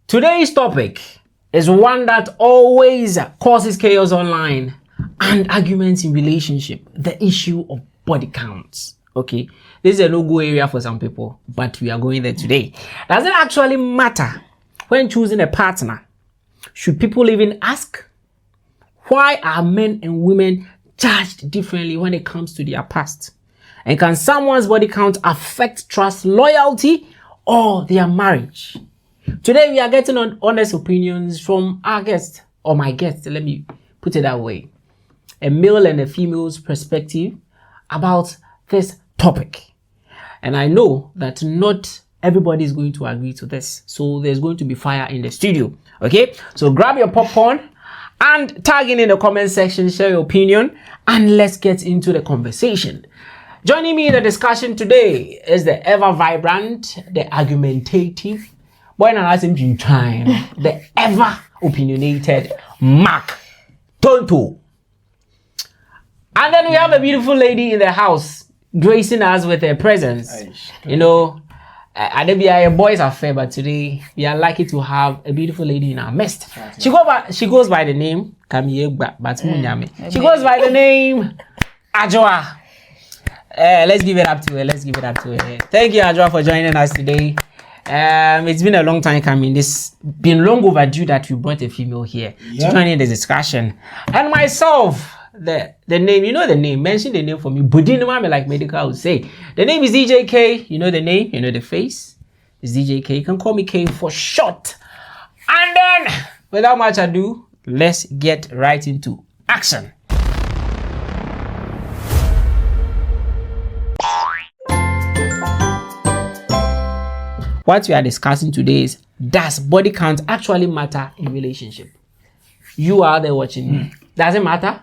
Today's topic is one that always causes chaos online and arguments in relationship. The issue of body counts. Okay, this is a no-go area for some people, but we are going there today. Does it actually matter when choosing a partner? Should people even ask? Why are men and women judged differently when it comes to their past? And can someone's body count affect trust, loyalty, or their marriage? Today we are getting on honest opinions from our guest, or my guest, let me put it that way. A male and a female's perspective about this topic. And I know that not everybody is going to agree to this. So there's going to be fire in the studio. Okay? So grab your popcorn and tag in the comment section, share your opinion, and let's get into the conversation. Joining me in the discussion today is the ever vibrant, the argumentative, the ever opinionated Mark Tonto. And then we have a beautiful lady in the house gracing us with her presence. You know, Adebia, boys are fair, but today we are lucky to have a beautiful lady in our midst. She goes by the name She goes by the name Ajoa. Let's give it up to her. Thank you, Ajoa, for joining us today. It's been a long time coming. It's been long overdue that we brought a female here to join in the discussion. And myself, the name, you know the name. Mention the name for me. Budinumame, like medical would say. The name is DJ K. You know the name. You know the face. It's DJ K. You can call me K for short. And then, without much ado, let's get right into action. What we are discussing today is, does body count actually matter in relationship? You are there watching me. Does it matter?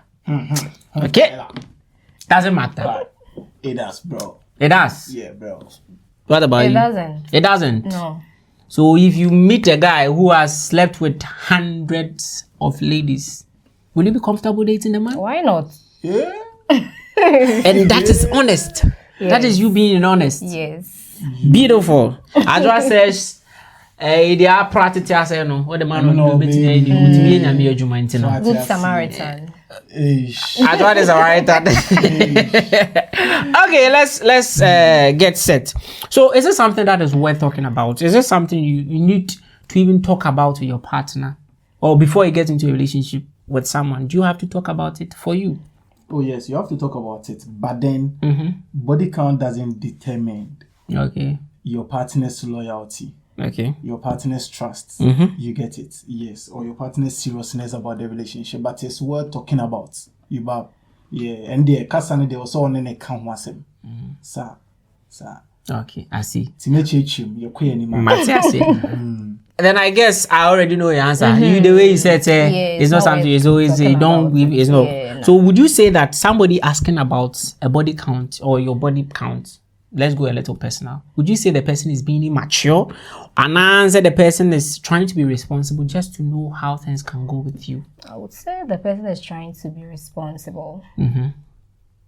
Okay. Does it matter? It does, bro. It does? Yeah, bro. What about you? It doesn't. It doesn't? No. So if you meet a guy who has slept with hundreds of ladies, will you be comfortable dating the man? Why not? Yeah. And that is honest. Yes. That is you being honest. Yes. Beautiful. Adra says, they are practical. Say no. What the man will do? Good Samaritan. Adra is Samaritan. Okay, let's get set. So, is it something that is worth talking about? Is it something you need to even talk about with your partner, or before you get into a relationship with someone? Do you have to talk about it for you? Oh yes, you have to talk about it, but then body count doesn't determine your partner's loyalty, your partner's trust. You get it? Yes. Or your partner's seriousness about the relationship, but it's worth talking about. And the cousin they also on an account was him. Sir. Okay, I see. Then I guess I already know your answer. You, the way you said, it's not something. It's always you don't. It's not. No. So would you say that somebody asking about a body count or your body count? Let's go a little personal. Would you say the person is being immature, and answer the person is trying to be responsible just to know how things can go with you? I would say the person is trying to be responsible.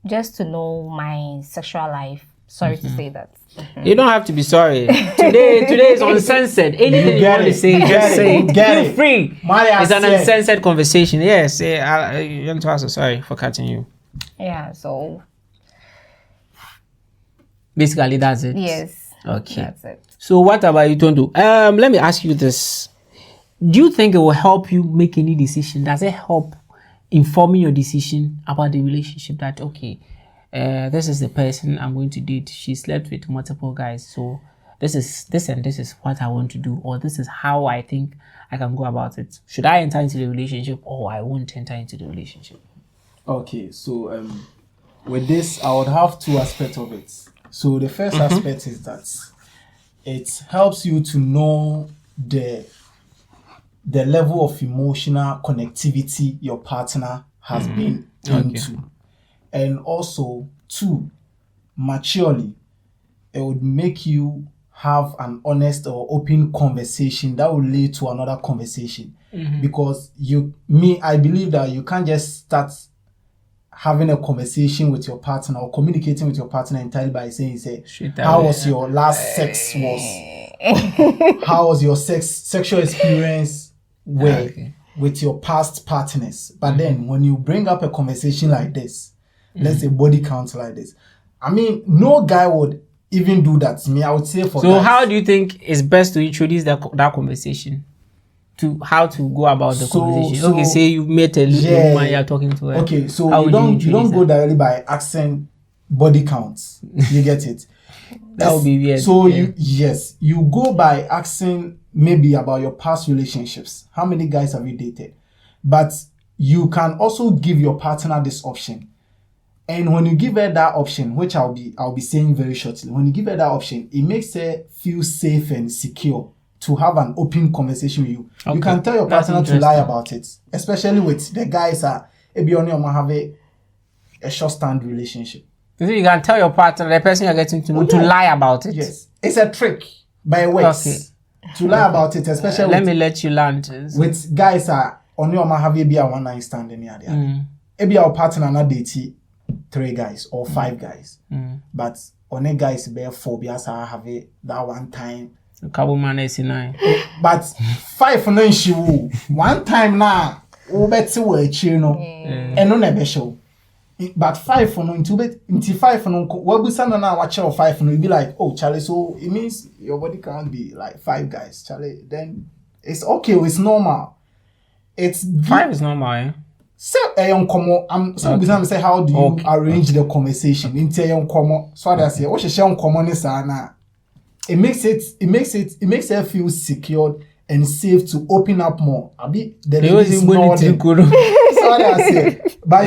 Just to know my sexual life. Sorry to say that. You don't have to be sorry. Today is uncensored. Anything you want to say, just say it. Feel free. It's an uncensored conversation. Yes. You want to ask? Sorry for cutting you. Yeah. So basically, that's it. yes. Okay. That's it. So what about you, Tonto? Let me ask you this. Do you think it will help you make any decision? Does it help informing your decision about the relationship that, okay, this is the person I'm going to date. She slept with multiple guys. So this is what I want to do, or this is how I think I can go about it. Should I enter into the relationship, or I won't enter into the relationship? Okay, so with this, I would have two aspects of it. So the first aspect is that it helps you to know the level of emotional connectivity your partner has been into. And also, two, maturely, it would make you have an honest or open conversation that will lead to another conversation. Because I believe that you can't just start having a conversation with your partner or communicating with your partner entirely by saying, how was your last sex was how was your sexual experience with your past partners. But then when you bring up a conversation like this, let's say body count like this, I mean, no guy would even do that to me. I would say for So guys. how do you think it's best to introduce that conversation? To how to go about the conversation? Okay, say you met a woman you're talking to her. Okay, so how you don't go directly by asking body counts. You get it? That would be weird. So you go by asking maybe about your past relationships. How many guys have you dated? But you can also give your partner this option. And when you give her that option, which I'll be saying very shortly, when you give her that option, it makes her feel safe and secure to have an open conversation with you. Okay. You can tell your partner to lie about it, especially with the guys have a short stand relationship. So you can tell your partner, the person you're getting to know, to lie about it. Yes, it's a trick by it works. Okay. To lie about it, especially let me let you land. With guys on your have a one night stand in the maybe our partner not date 3 guys or 5 guys, but on a guys bear 4 because I have that one time. Couple man is 9. But 5 no she will one time now. Bet you know, and no never show. But 5 for no into 5 for no. What we send now watch out 5 for no. You be like, oh Charlie, so it means your body can't be like 5 guys, Charlie. Then it's okay, it's normal. It's 5 is normal, eh? So I'm so okay. Say how do you arrange the conversation into young common? So I say what she share on common is it makes her feel secure and safe to open up more. Abi the ladies know sorry I say, but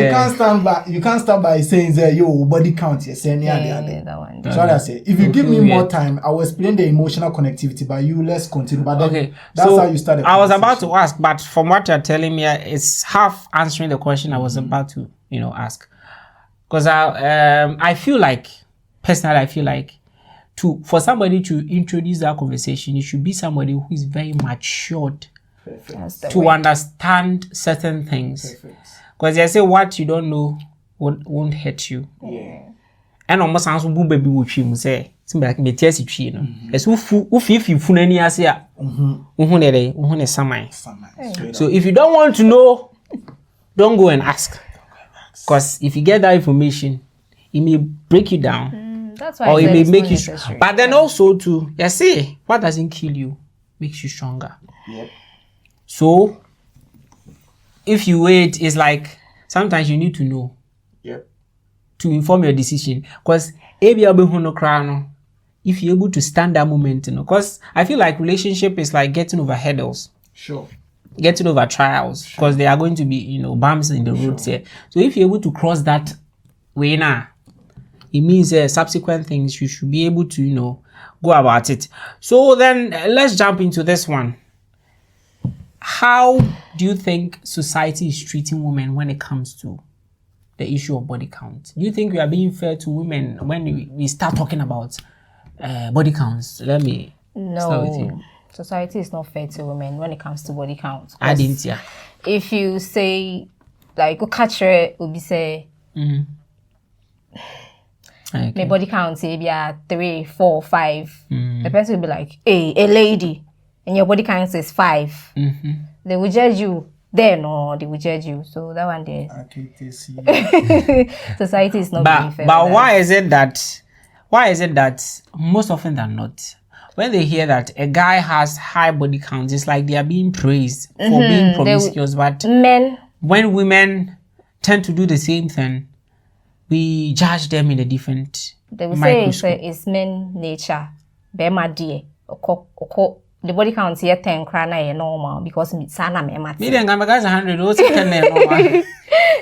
you can't start by saying that yo body count. Yes, that one. Sorry I say, if you give me more time, I will explain the emotional connectivity. But you let's continue. But then that's how you start. I was about to ask, but from what you're telling me, it's half answering the question I was about to ask, because I feel like personally for somebody to introduce that conversation, it should be somebody who is very matured to understand certain things. Because they say what you don't know won't hurt you. Yeah. And almost sounds baby with you say, like me test it, you know. As if you funny as ya, so if you don't want to know, don't go and ask. Because if you get that information, it may break you down. That's why or it may make you strong. But then also too, you see, what doesn't kill you makes you stronger. Yep. So if you wait, it's like sometimes you need to know. Yep. To inform your decision. Because if you're able to stand that moment, because I feel like relationship is like getting over hurdles. Sure. Getting over trials. Because there are going to be, bumps in the road here. So if you're able to cross that way now, it means subsequent things you should be able to, go about it. So then let's jump into this one. How do you think society is treating women when it comes to the issue of body count? Do you think we are being fair to women when we start talking about body counts? Let me start with you. Society is not fair to women when it comes to body count. I didn't, yeah. If you say, like, go catch her, will be say, okay. My body count say be 3, 4, 5. The person will be like, hey, a lady, and your body count is 5. They will judge you. They will judge you. So that one there. Society is not being fair. But why is it that most often than not, when they hear that a guy has high body count, it's like they are being praised for being promiscuous. But when women tend to do the same thing, we judge them in a different They will say it's men nature. Bema die. The body count here 10 krana normal because sana memati. Me then guys 100 also can normal.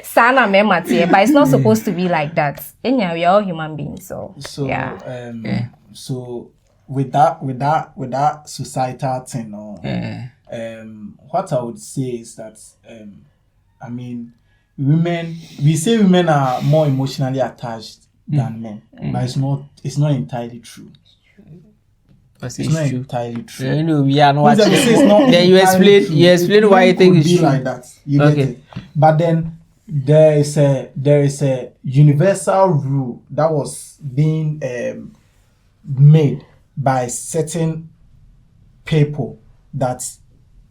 Sana memati, but it's not supposed to be like that. Anyhow, we are all human beings, so yeah. So with that societal thing, what I would say is that I mean, we say women are more emotionally attached than men, but it's not entirely true. It's not entirely true. We are not. Then you explain why you think it's true like that. You get it. But then there is a universal rule that was being made by certain people that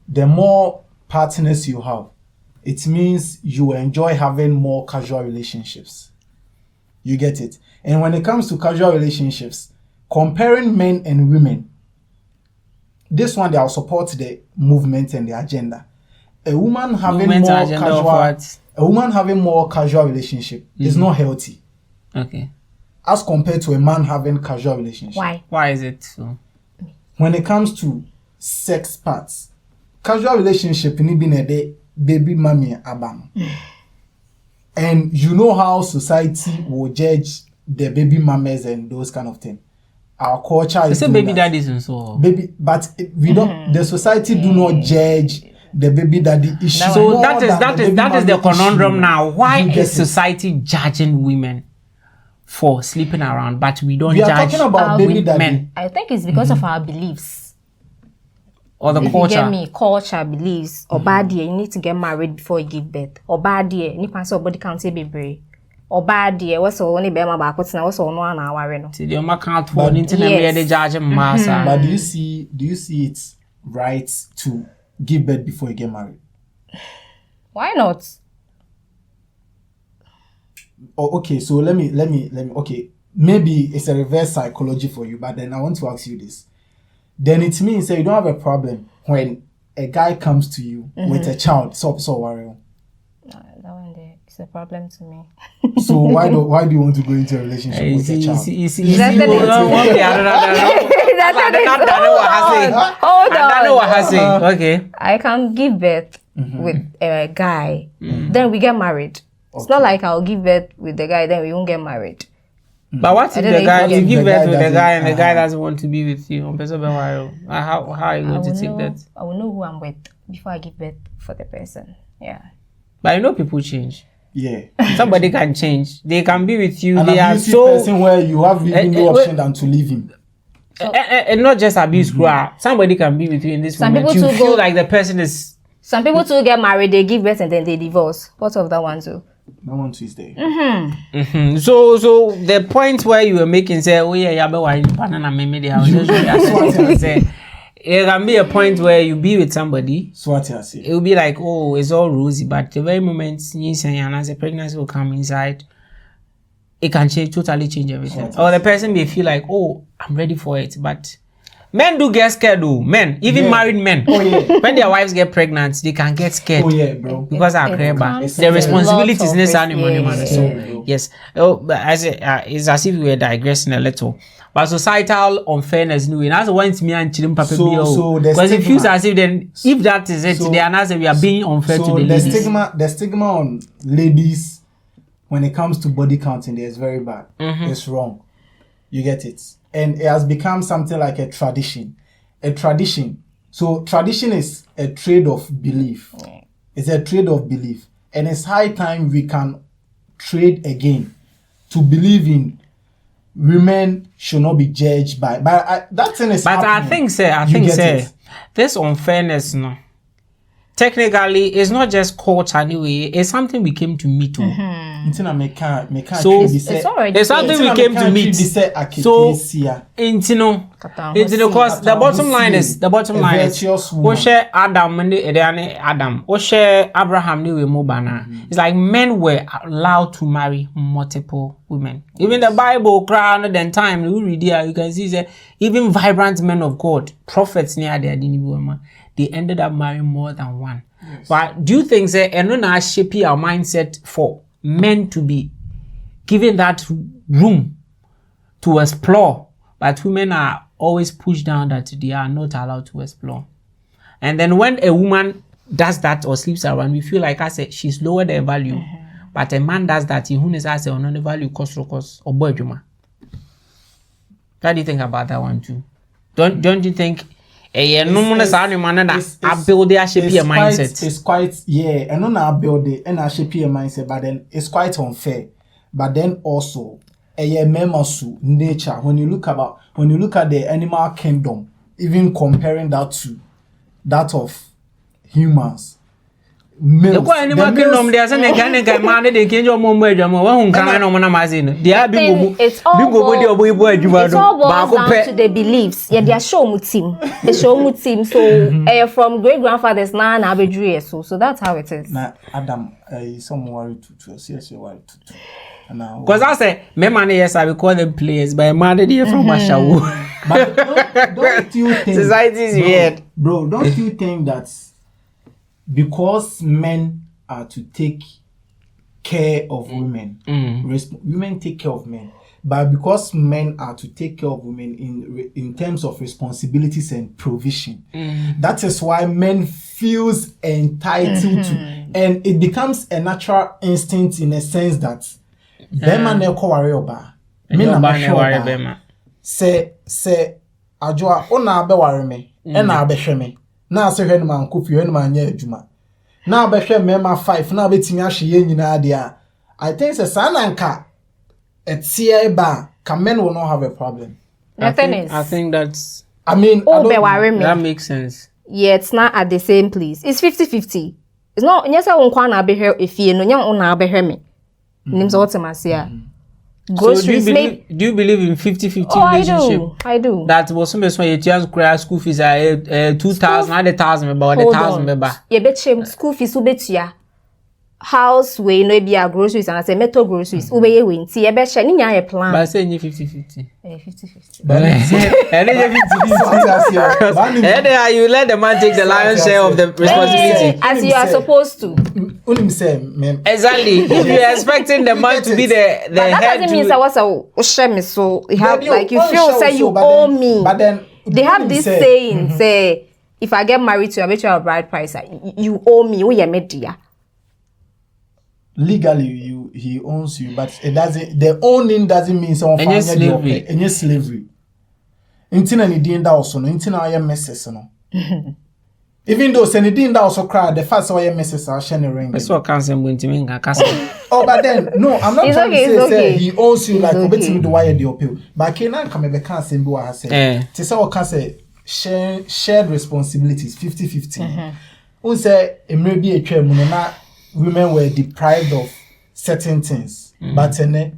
the more partners you have, it means you enjoy having more casual relationships. You get it? And when it comes to casual relationships, comparing men and women, this one, they'll support the movement and the agenda. A woman having more casual relationship is not healthy. Okay. As compared to a man having casual relationship. Why is it so? When it comes to sex parts, casual relationship in a baby mommy abam. And you know how society will judge the baby mamas and those kind of things. Our culture is baby daddies and so. Baby, but we don't. The society do not judge the baby daddy issue. So that is the conundrum now. Why is society judging women for sleeping around, but we don't judge talking about baby daddy. men? I think it's because of our beliefs. Or the culture. You get me? Culture, beliefs. Or bad year, you need to get married before you give birth. Or bad year, you can't say body count baby. Or bad year, what's only be my back? What's now? What's on 1 hour? No. See, the can't fall into the judge massa. But do you see it right to give birth before you get married? Why not? Oh, okay, so let me. Okay, maybe it's a reverse psychology for you, but then I want to ask you this. Then it means that you don't have a problem when a guy comes to you with a child. So worry. That one there, it's a problem to me. So why do you want to go into a relationship with a child? Okay. I can give birth with a guy, then we get married. It's not like I'll give birth with the guy, then we won't get married. But what if the guy, you give birth with the guy and the guy doesn't want to be with you? How are you going to take that? I will know who I'm with before I give birth for the person. Yeah. But you know people change. Yeah. Somebody can change. They can be with you. An they are so person where you have even no option than to leave him. And not just abuse. Somebody can be with you in this moment. You feel like the person is. Some people too get married, they give birth and then they divorce. What of that one too? No one to there. So the point where you were making say, oh yeah, banana maybe I was just say it can be a point where you be with somebody. So what I say? It will be like, oh, it's all rosy, but the very moment you say as a pregnancy will come inside, it can totally change everything. Or the person may feel like, oh, I'm ready for it, but men do get scared though. Men, even married men. Oh yeah. When their wives get pregnant, they can get scared. Oh yeah, bro. Because the responsibility is necessary money. So yes. Oh, but it's as if we were digressing a little. But societal unfairness, no, that's one to me and children papa because it feels as if then if that is it, they are not saying we are being unfair to the ladies. The stigma on ladies when it comes to body counting there is very bad. It's wrong. You get it? And it has become something like a tradition. So tradition is a trade of belief. It's a trade of belief. And it's high time we can trade again to believe in women should not be judged by. But that thing is happening. I think this unfairness, no. Technically, it's not just culture anyway. It's something we came to meet. So it's something we came to meet. So because the bottom line is we share Adam and Adam. We share Abraham ni we mobana. It's like men were allowed to marry multiple women. Even the Bible, crown then time we read here, you can see that even vibrant men of God, prophets near there didn't they ended up marrying more than one. Yes. But do you think and now shape our mindset for men to be given that room to explore, but women are always pushed down that they are not allowed to explore. And then when a woman does that or sleeps around, we feel like I said she's lower their value. But a man does that, he who is as a non value cost or boy juma. What do you think about that one too? Don't you think? It's quite and not now build it and I shape a mindset, but then it's quite unfair. But then also nature. When you look at the animal kingdom, even comparing that to that of humans, males. You go any market nom there say nka man dey kenje omo mo adwuma wo hu kan no mo na ma say no dia bi go it's all boils down to the beliefs. Yeah, they are show mu team. The show mu team. So from great grandfathers now na abedru so that's how it is. Na Adam some worry to seriously worry to. Because I say, me man, yes, I will call them players, but man, they're from Mashawu. But don't you think society is weird, bro? Don't you think that because men are to take care of women, women take care of men, but because men are to take care of women in terms of responsibilities and provision, that is why men feels entitled to, and it becomes a natural instinct in a sense that. Bema ne ko ware oba me na ma ware bema se adwoa ona be ware me e na abehwe me na ase hwe no man kofi hwe no man nya adwuma na abehwe me ma 5 na betimi ahye ye nyina de a I think se sananka etie ba can men will not have a problem. I think that's that makes sense. Yeah, it's not at the same place. It's 50-50. It's not nyesa won kwa na abehwe efie no nya won na abehwe me. So do you believe in 50-50 relationship? I do. That was some person you just cry school fees are 2,000, 1,000 about 1,000 member. You bet school fees ubetia. House we no be a groceries and I say metal groceries. Ubeye we nti you bet share ni nya plan. But say ni 50-50. 50-50. But you let the man take the lion's share of the responsibility. As you are supposed to. Exactly. If you're expecting the man to be the head. That doesn't mean that was a so you have like you feel say you owe me. But then they have this saying say if I get married to you, I bet you a bride price. You owe me. Oh yeah, media. Legally, he owns you, but it doesn't. The owning doesn't mean someone any slavery. Any slavery. Intina ni dinda also no. Intina oye messes no. Even though Senny dinda also cry, the first oye messes are shining ring. That's what cancer went to me. Oh, but then no, I'm not trying to say he owns you like obetting the wire the appeal. But Kenan come be can't say what I say. Tisa what can say shared responsibilities 50-50. Un say it may be a trend na women were deprived of certain things, but and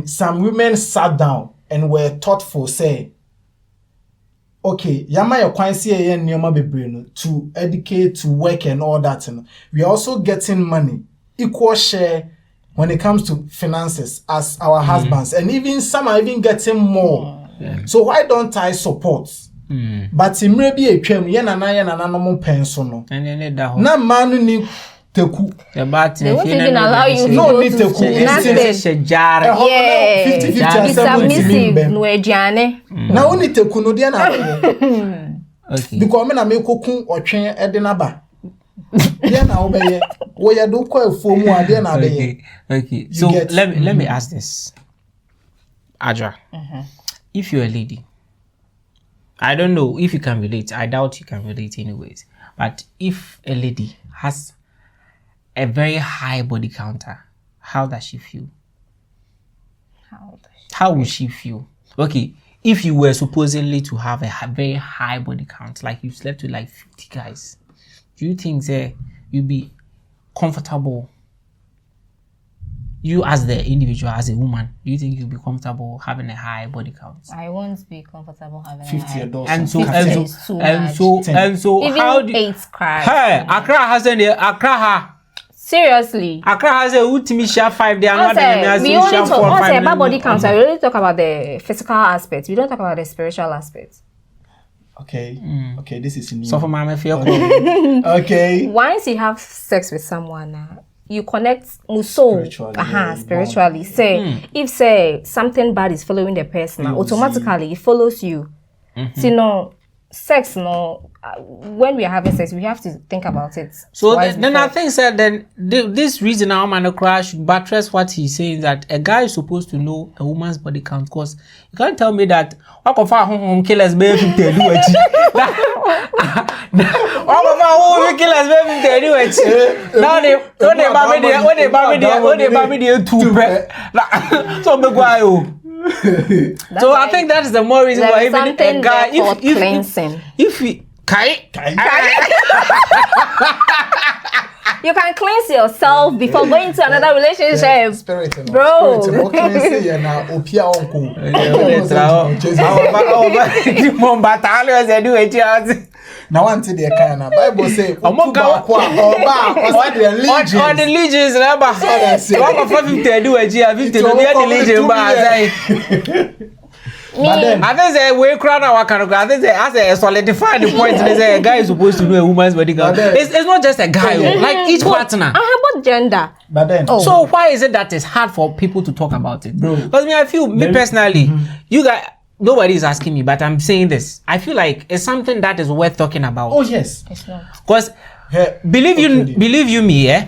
some women sat down and were thoughtful, say, okay, yama ya kwansi ye nyoma bebre to educate, to work and all that. We are also getting money, equal share when it comes to finances as our husbands, and even some are even getting more. So why don't I support? But in maybe a tram, yen and I and an animal pencil. Na manu ni teku. They won't even allow you no need teku. It's submissive. No ejane. Na only teku no dia na. Okay. Because me na me kokun otwen edinaba. Dia na obeye. Wo ya do ko efomu ade na obeye. Okay. So let me ask this. Adra. If you're a lady, I don't know if you can relate. I doubt you can relate anyways. But if a lady has a very high body counter, how does she feel? How would she feel? Okay, if you were supposedly to have a very high body count, like you slept with like 50 guys, do you think you'd be comfortable? You as the individual, as a woman, do you think you'll be comfortable having a high body count? I won't be comfortable having 50 a high. And so even how do 8 cries? Hey, Accra has seriously. Accra has a ultimate share 5. They are not we only talk about body count. We really talk about the physical aspect. We don't talk about the spiritual aspect. Okay. Okay, this is new. So for my feel okay. Once you have sex with someone, you connect spiritually. Say something bad is following the person, automatically it follows you. So sex when we are having sex, we have to think about it. So then I think this reason our man crash buttress what he's saying, that a guy is supposed to know a woman's body count, because you can't tell me that what of our home killers baby tell you it. What of our home killers baby tell you it. Now they baby there two so big why so I think that is the more reason why even a guy if Kai. You can cleanse yourself before going to another relationship. Spirit, Bro. Now one to the kind of Bible say on the legions number 450 do a G 50 to be the legion by but then I think say we crown our kind of I think as a solidify the point they say a guy is supposed to know a woman's body count. It's not just a guy like each partner. About gender. But then so why is it that it's hard for people to talk about it? Because I feel me personally you guys nobody is asking me, but I'm saying this. I feel like it's something that is worth talking about. oh yes, It's not. Because believe you me,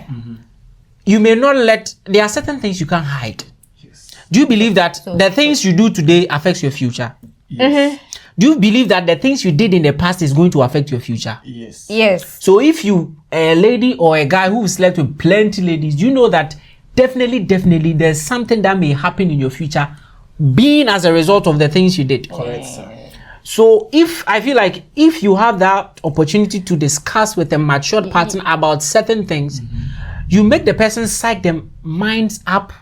you may not let. There are certain things you can't hide. yes, Do you believe that the things you do today affects your future? yes, Do you believe that the things you did in the past is going to affect your future? yes, Yes. So if you a lady or a guy who slept with plenty ladies, you know that definitely there's something that may happen in your future being as a result of the things you did. correct, sir. So if I feel like if you have that opportunity to discuss with a matured partner about certain things, you make the person psych their minds up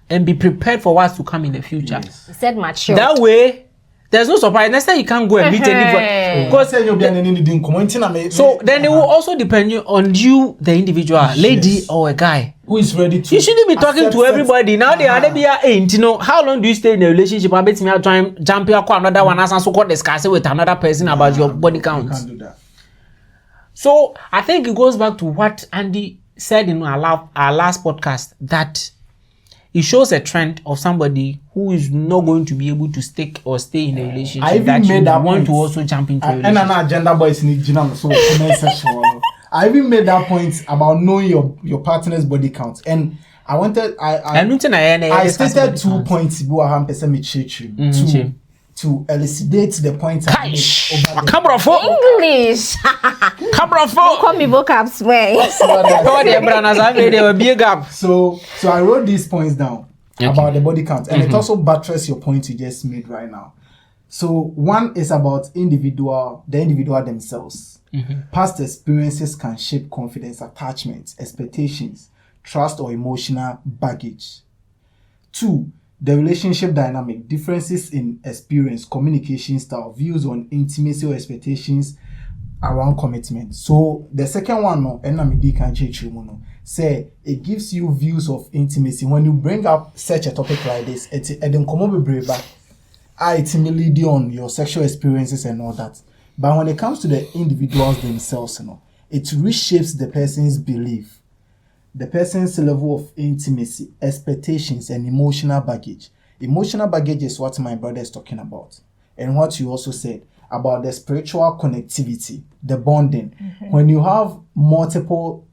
and be prepared for what's to come in the future. Yes. He said mature. That way, there's no surprise. Next time you can't go and meet anybody. Because you'll be an Indian community. So then it will also depend on you, the individual, lady or a guy. who is ready to. You shouldn't be talking to everybody. Now they are be ain't, you know, how long do you stay in a relationship? I bet me I'll try and jump here, another one, and so called discussing with another person about your body count. You can't do that. So I think it goes back to what Andy said in our last podcast, that it shows a trend of somebody who is not going to be able to stick or stay in a relationship. I even that made you that want point. to also jump into a And relationship. an agenda boys in the gym, so comment section. I even made that point about knowing your partner's body count, and I wanted I stated 2 points to elucidate the point I made over the Camera phone. English. Camera phone. Call me vocabs way. So I wrote these points down about the body count, and it also buttresses your point you just made right now. So one is about the individual themselves. Past experiences can shape confidence, attachment, expectations, trust, or emotional baggage. 2, the relationship dynamic, differences in experience, communication style, views on intimacy or expectations around commitment. So the second one, say it gives you views of intimacy. When you bring up such a topic like this, it's lead on your sexual experiences and all that. But when it comes to the individuals themselves, it reshapes the person's belief, the person's level of intimacy, expectations, and emotional baggage. Emotional baggage is what my brother is talking about. And what you also said about the spiritual connectivity, the bonding. When you have multiple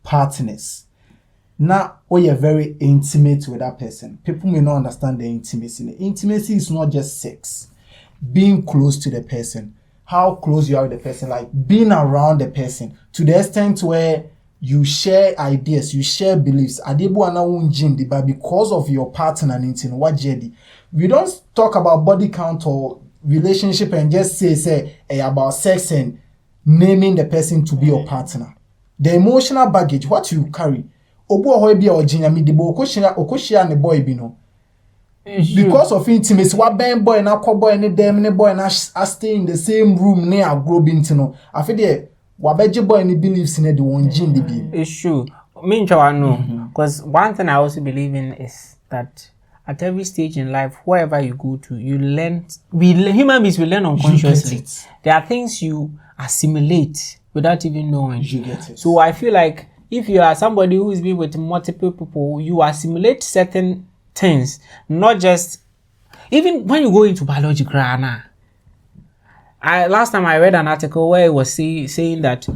partners, now you're very intimate with that person. People may not understand the intimacy. The intimacy is not just sex. Being close to the person. How close you are with the person, like being around the person to the extent where you share ideas, you share beliefs. But because of your partner, we don't talk about body count or relationship and just say about sex and naming the person to be your partner. The emotional baggage, what you carry. Because of intimacy, what ben boy na ko boy ne dem ne boy na stay in the same room ne agro bintino. I feel there wabeje boy ne beliefs in the one gin the be. It's true. Me know, because one thing I also believe in is that at every stage in life, wherever you go to, you learn. Human beings will learn unconsciously. There are things you assimilate without even knowing. You get it. So I feel like if you are somebody who is been with multiple people, you assimilate certain things, not just even when you go into biology. Last time I read an article where it was saying that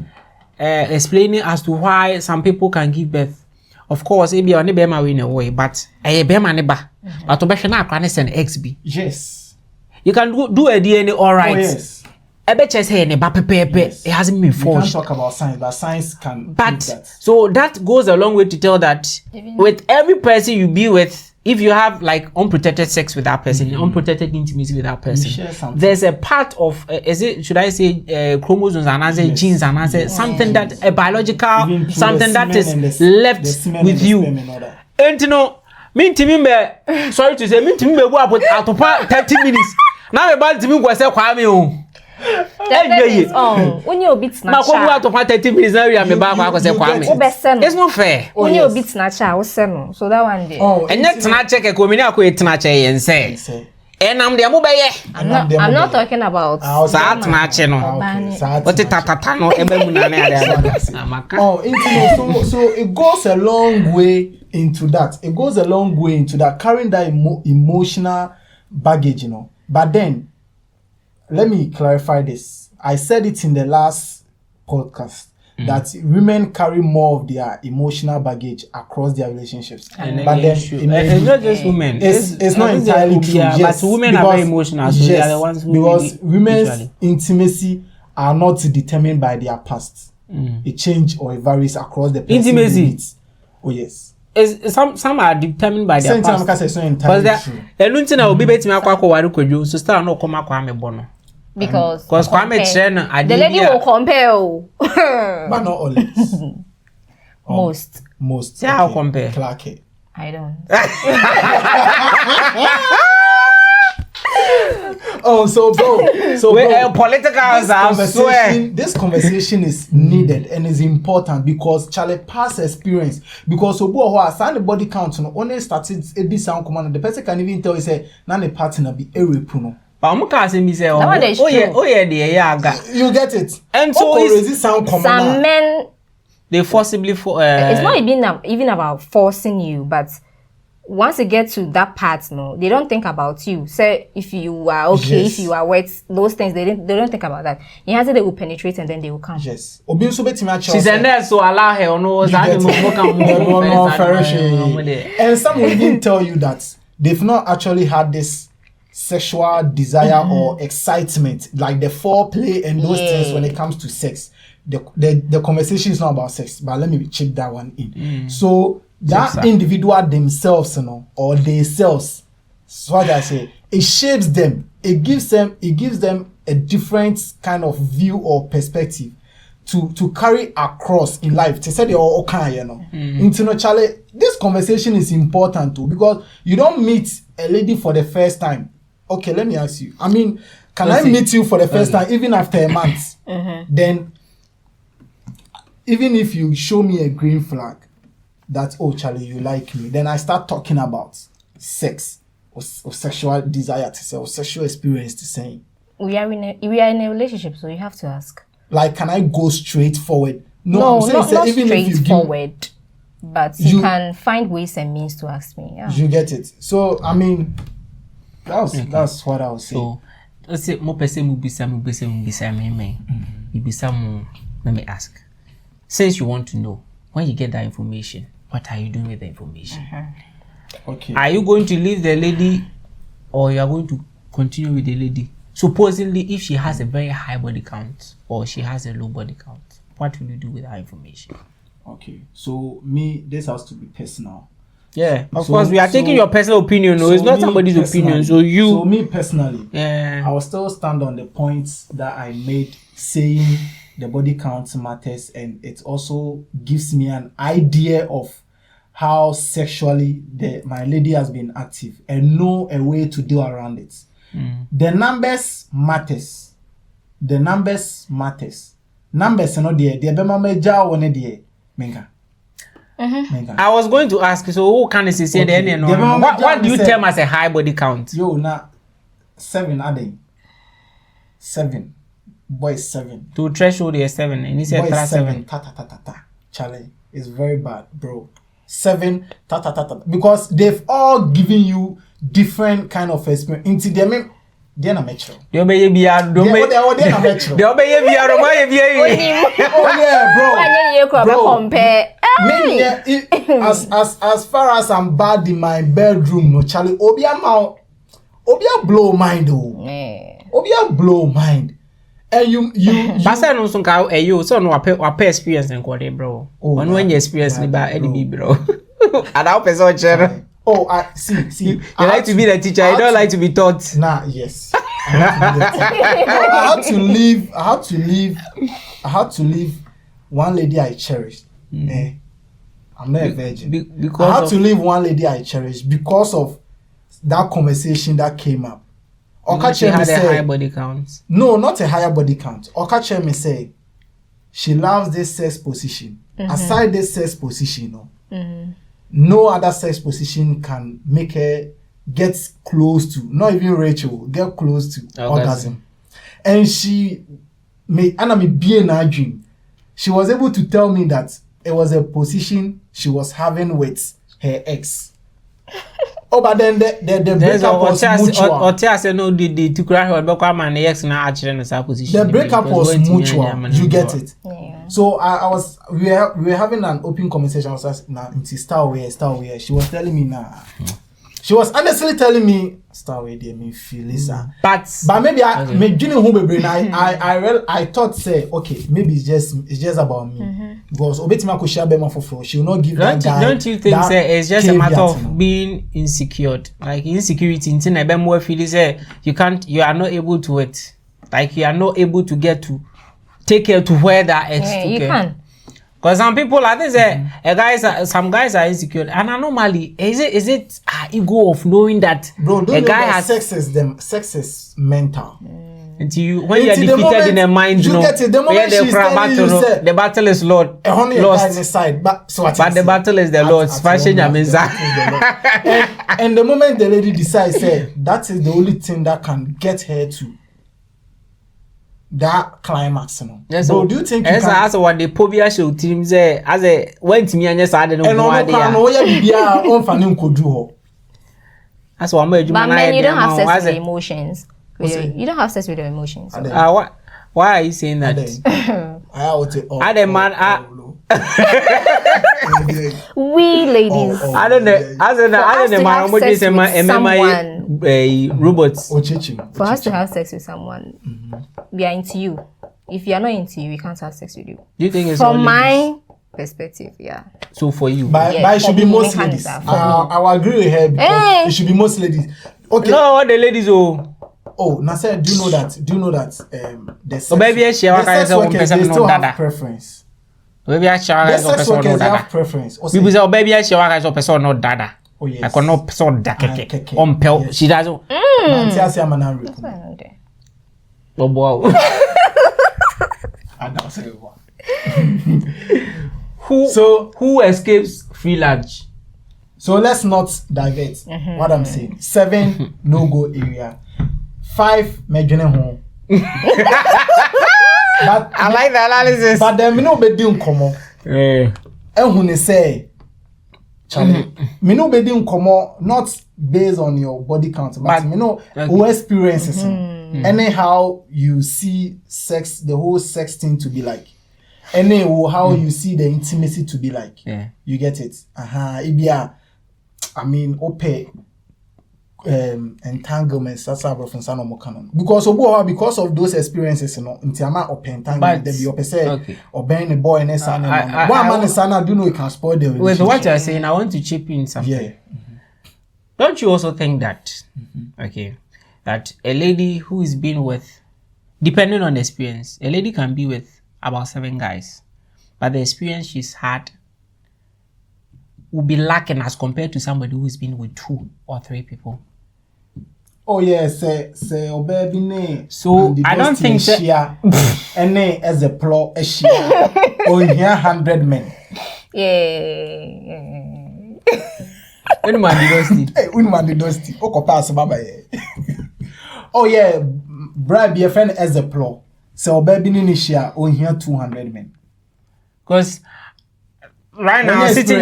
explaining as to why some people can give birth. Of course, it be on the bema in a way, but a bema neba, but to be an XB. Yes. You can do a DNA all right. Oh, yes. I bet you say it hasn't been forged. We can't talk about science, but science can. But that. So that goes a long way to tell that with every person you be with, if you have like unprotected sex with that person, unprotected intimacy with that person, there's a part of should I say chromosomes and as genes and as something that a biological something that is left with you. And you know, sorry to say, go about 30 minutes. Now about to me go say kwame when you beat snatcher, it's not fair. When you beat snatcher, so that one day. And that's not check a community snatcher and say, and I'm the mobile. I'm not talking about that snatcher. What the tatano so it goes a long way into that. It goes a long way into that, carrying that emotional baggage, you know. But then, let me clarify this. I said it in the last podcast that women carry more of their emotional baggage across their relationships. But then it's not just women. It's not entirely true. Yes, but women are very emotional. So they are the ones who because women's intimacy are not determined by their past. It changes or it varies across the intimacy. Oh yes. Some are determined by their past. Because the lady will compare. But not always. Most. Yeah, I'll compare. Clark. I don't. So we're political. This conversation is needed and is important because Charlie past experience. Because Obo has the body count only started a sound command. The person can even tell you say, "None partner be a repuno." You get it. And so is sound some men they forcibly it's not even about forcing you, but once you get to that part, no, they don't think about you. Say if you are okay, yes. If you are wet, those things they don't think about that. You have to they will penetrate and then they will come. Yes. She's a nurse, so allow her no. And some will even tell you that they've not actually had this sexual desire or excitement, like the foreplay and those things when it comes to sex. The conversation is not about sex, but let me check that one in. So that individual themselves, you know, or themselves, so what I say, it shapes them. It gives them a different kind of view or perspective to carry across in life. To say they all okay, you know. Into Charlie, this conversation is important too because you don't meet a lady for the first time. Okay, let me ask you. I mean, can I meet you for the first time even after a month? Then, even if you show me a green flag that, oh, Charlie, you like me, then I start talking about sex or sexual desire to say or sexual experience to say. We are in a relationship, so you have to ask. Like, can I go straight forward? No, not even straightforward. But you can find ways and means to ask me. Yeah. You get it. So, I mean, that's what I was saying. So, let's say more person will be some let me ask. Since you want to know, when you get that information, what are you doing with the information? Okay. Are you going to leave the lady or you are going to continue with the lady? Supposedly, if she has a very high body count or she has a low body count, what will you do with that information? Okay. So, this has to be personal. Yeah, of course, we are taking your personal opinion. No, it's not somebody's opinion. So me personally, I will still stand on the points that I made, saying the body count matters, and it also gives me an idea of how sexually my lady has been active and know a way to deal around it. The numbers matters. Numbers, no dear. The bema meja one dear. Menga. I was going to ask, so who can say okay. What do you term as a high body count? Yo, na 7 adding. 7. Boys 7. To threshold is 7. And he said 7. Charlie, it's very bad, bro. 7. Because they've all given you different kind of experience. Into them, they're not mature. They're not mature. Oh yeah, bro. As far as I'm bad in my bedroom, no Charlie, Obia blow mind Obia blow mind. And you Basa no sunka you so no wa experience nko de bro. When you experience ni ba edi bro. And how person chero. Oh, I see. You like to be the teacher. You don't like to be taught. Nah, yes. I had to leave one lady I cherished. I'm not a virgin. Because I had to leave one lady I cherished because of that conversation that came up. She had a high body count. No, not a higher body count. Okache me say she loves this sex position. Aside this sex position, no other sex position can make her get close to, not even Rachel, get close to orgasm. And she be in her dream. She was able to tell me that it was a position she was having with her ex. Oh, but then the breakup was mutual. The breakup was mutual. You get it? Yeah. So we were having an open conversation. I was asking, nah, stay away. She was telling me, nah. She was honestly telling me, stay away, dear, me feel this. But maybe I thought, say, okay, maybe it's just about me. Because Obetima could share Bema for she will not give that guy. Don't you think it's just a matter of being insecure? Like insecurity in Bema feel say you are not able to it. Like you are not able to get to take her to where that ex took you can. Because some people, I think, some guys are insecure, and normally, is it ego of knowing that a guy has sex is mental. When you are defeated in a mind, you get it. The moment she's telling you, the battle is lost. But the battle is the Lord's. And the moment the lady decides, that is the only thing that can get her to that climax, Yes, so do you think you can? As what the Pobia show team say, as a went to me and yes, I don't know what they are. That's what I'm But man, you don't have sex with your emotions. You don't have sex with your emotions. Why are you saying that? We ladies. I don't know. I don't know. My robots. For us to have sex with someone, we are into you. If you are not into you, we can't have sex with you. Do you think it's from my perspective? Yeah. So for you, but it should be most ladies. I will agree with her because it should be most ladies. Okay. No, the ladies. Oh, Nasser, do you know that? The sex workers they still have preference. Baby, I shall have preference. People say, baby, I shall have person not dada. Oh yes. I cannot person that keke. She doesn't. That's why I know that. Oh wow. Who escapes free lunch? So let's not divert what I'm saying. 7 no-go area. 5 medjene home. But I like the analysis. But then me no be di nkomo. Ehun say me no be di nkomo not based on your body count, but me no who experiences. Anyhow you see sex, the whole sex thing to be like. How you see the intimacy to be like. Yeah. You get it. Ibia entanglements, that's how from San Mocanon. Because of those experiences, intiama or entanglement, they be opposite or being a boy and a son. One man and son, I do know you can spoil the relationship. With what you're saying, I want to chip in something. Yeah. Don't you also think that, that a lady who is being with, depending on the experience, a lady can be with about 7 guys, but the experience she's had will be lacking as compared to somebody who's been with 2 or 3 people. Oh yes, say baby ne. So I don't think any as a plot a share on here 100 men. Yeah. When man did dusty. Pass baba. Oh yeah, bribe your friend as a plot. So baby ne share on here 200 men. Because right now, sitting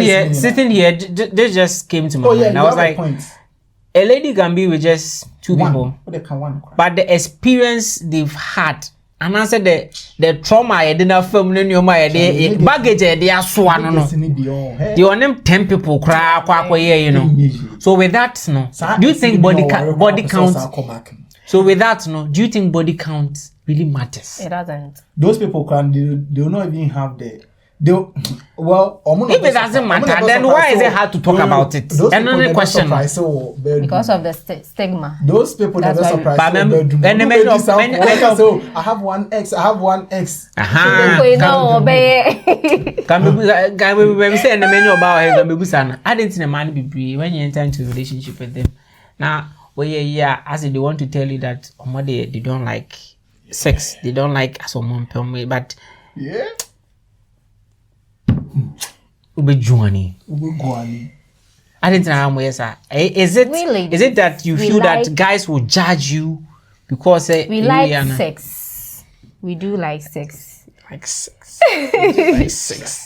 here, this just came to my mind. I was like, a lady can be with just 2 people, but the experience they've had, and I said the trauma I didn't film in your mind, the baggage they are swan. You want them 10 people cry, So with that, do you think body count? So with that, do you think body count really matters? It doesn't. Those people they will not even have the If it doesn't matter, then why is it hard to talk about it? Another question. Because of the stigma. Those people never surprised. I have one X. Can we say the menu about him? I didn't see a man be when you enter into a relationship with them. Now, as they want to tell you that they don't like sex, they don't like someone, but yeah. Ube Juani. I didn't know how sir. Is it that you feel that guys will judge you because we like sex? We do like sex. Like sex.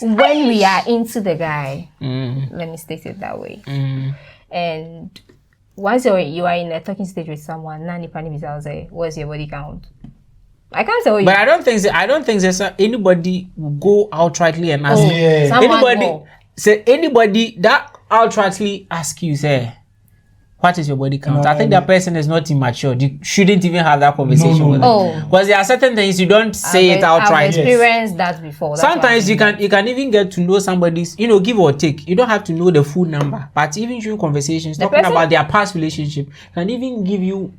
When we are into the guy, let me state it that way. And once you are in a talking stage with someone, what's your body count? I can't tell you. But I don't think there's anybody will go outrightly and ask anybody that outrightly ask you, say, what is your body count? I think that person is not immature. You shouldn't even have that conversation with them. Because there are certain things you don't say it outright. I've experienced that before. Sometimes you can even get to know somebody's, give or take. You don't have to know the full number. But even through conversations, talking about their past relationship can even give you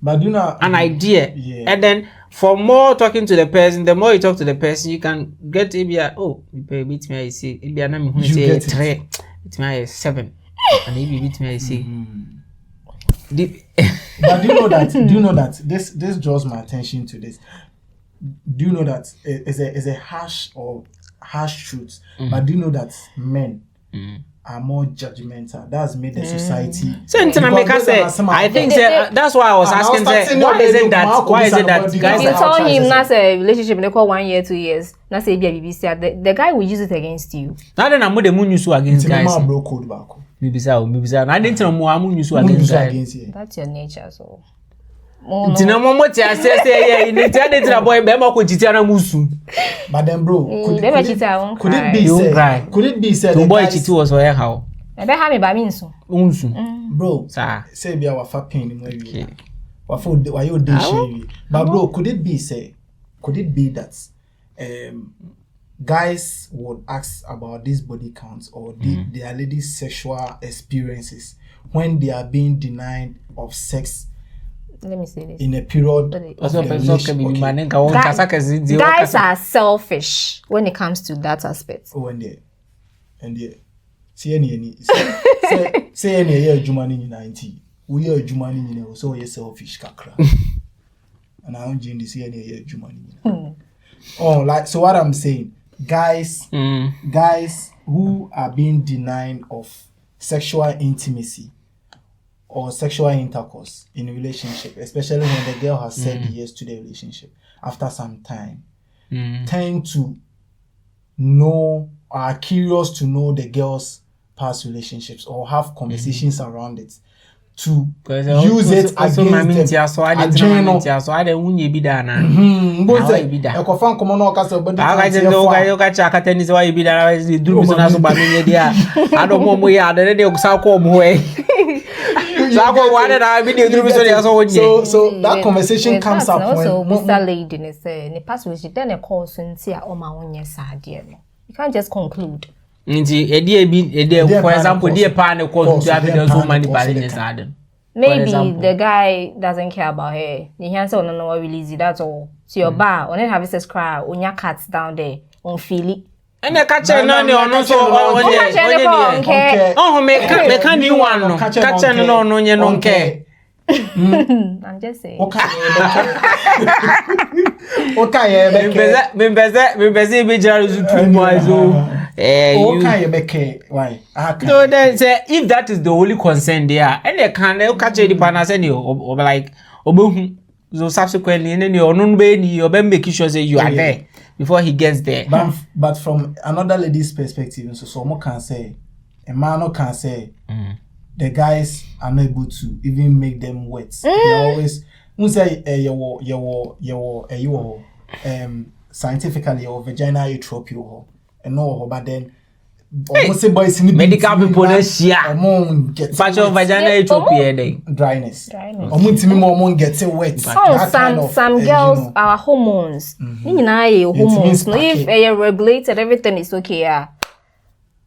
an idea. Yeah. And then for more talking to the person, the more you talk to the person, you can get maybe beat me I say maybe I'm say 3, beat me I 7, and maybe beat me I say. But do you know that this draws my attention to this? Do you know that it's a harsh truth? But do you know that men are more judgmental? That's made the society. I think that's why I was asking. Why is it that guys? You told him that's a relationship. They call 1 year, 2 years. That's a BBC. The guy will use it against you. Now then, I'm the moon use against guys. Maybe I didn't know more. I'm use against guys. That's your nature, so. But then, bro, could it be said the boy cheat was how? Bro, say be our fat pain in why you but bro, could it be that guys would ask about these body counts or their ladies' sexual experiences when they are being denied of sex? Let me say this. In a period of guys are selfish when it comes to that aspect. Oh, and say any year Jumani in 90. We are Jumani, so you're selfish kakra. And I don't this year Jumani. Oh, like so what I'm saying, guys who are being denied of sexual intimacy or sexual intercourse in a relationship, especially when the girl has said yes to the relationship, after some time, tend to know, are curious to know the girl's past relationships or have conversations around it to use it against them. So I didn't win be done. I confirm common or castle, but I tennis why you be there. I don't want we are the radio so that conversation comes up also Mr. Lady in the past which then a call sincere or my own yes idea. You can't just conclude. For example, dear partner calls to have so many partners. Maybe the guy doesn't care about her. The answer on no release that's all. So your bar on it have sex cry on your cats down there on feel it. And the catcher no so oh make new one catcher no care. I'm just saying. Okay, why? So then say if that is the only concern there, and they can catch the partner and you like so subsequently and then you're making sure you are there before he gets there. But from another lady's perspective, so someone can say, a man can say, the guys are not able to even make them wet. They always say scientifically your vagina atrophy and no, but then almost say boys in the medical people this year. Get Fashion vagina atrophy day. Dryness. More get wet. Some girls are hormones. Hormones. No, if you're regulated, everything is okay. Yeah.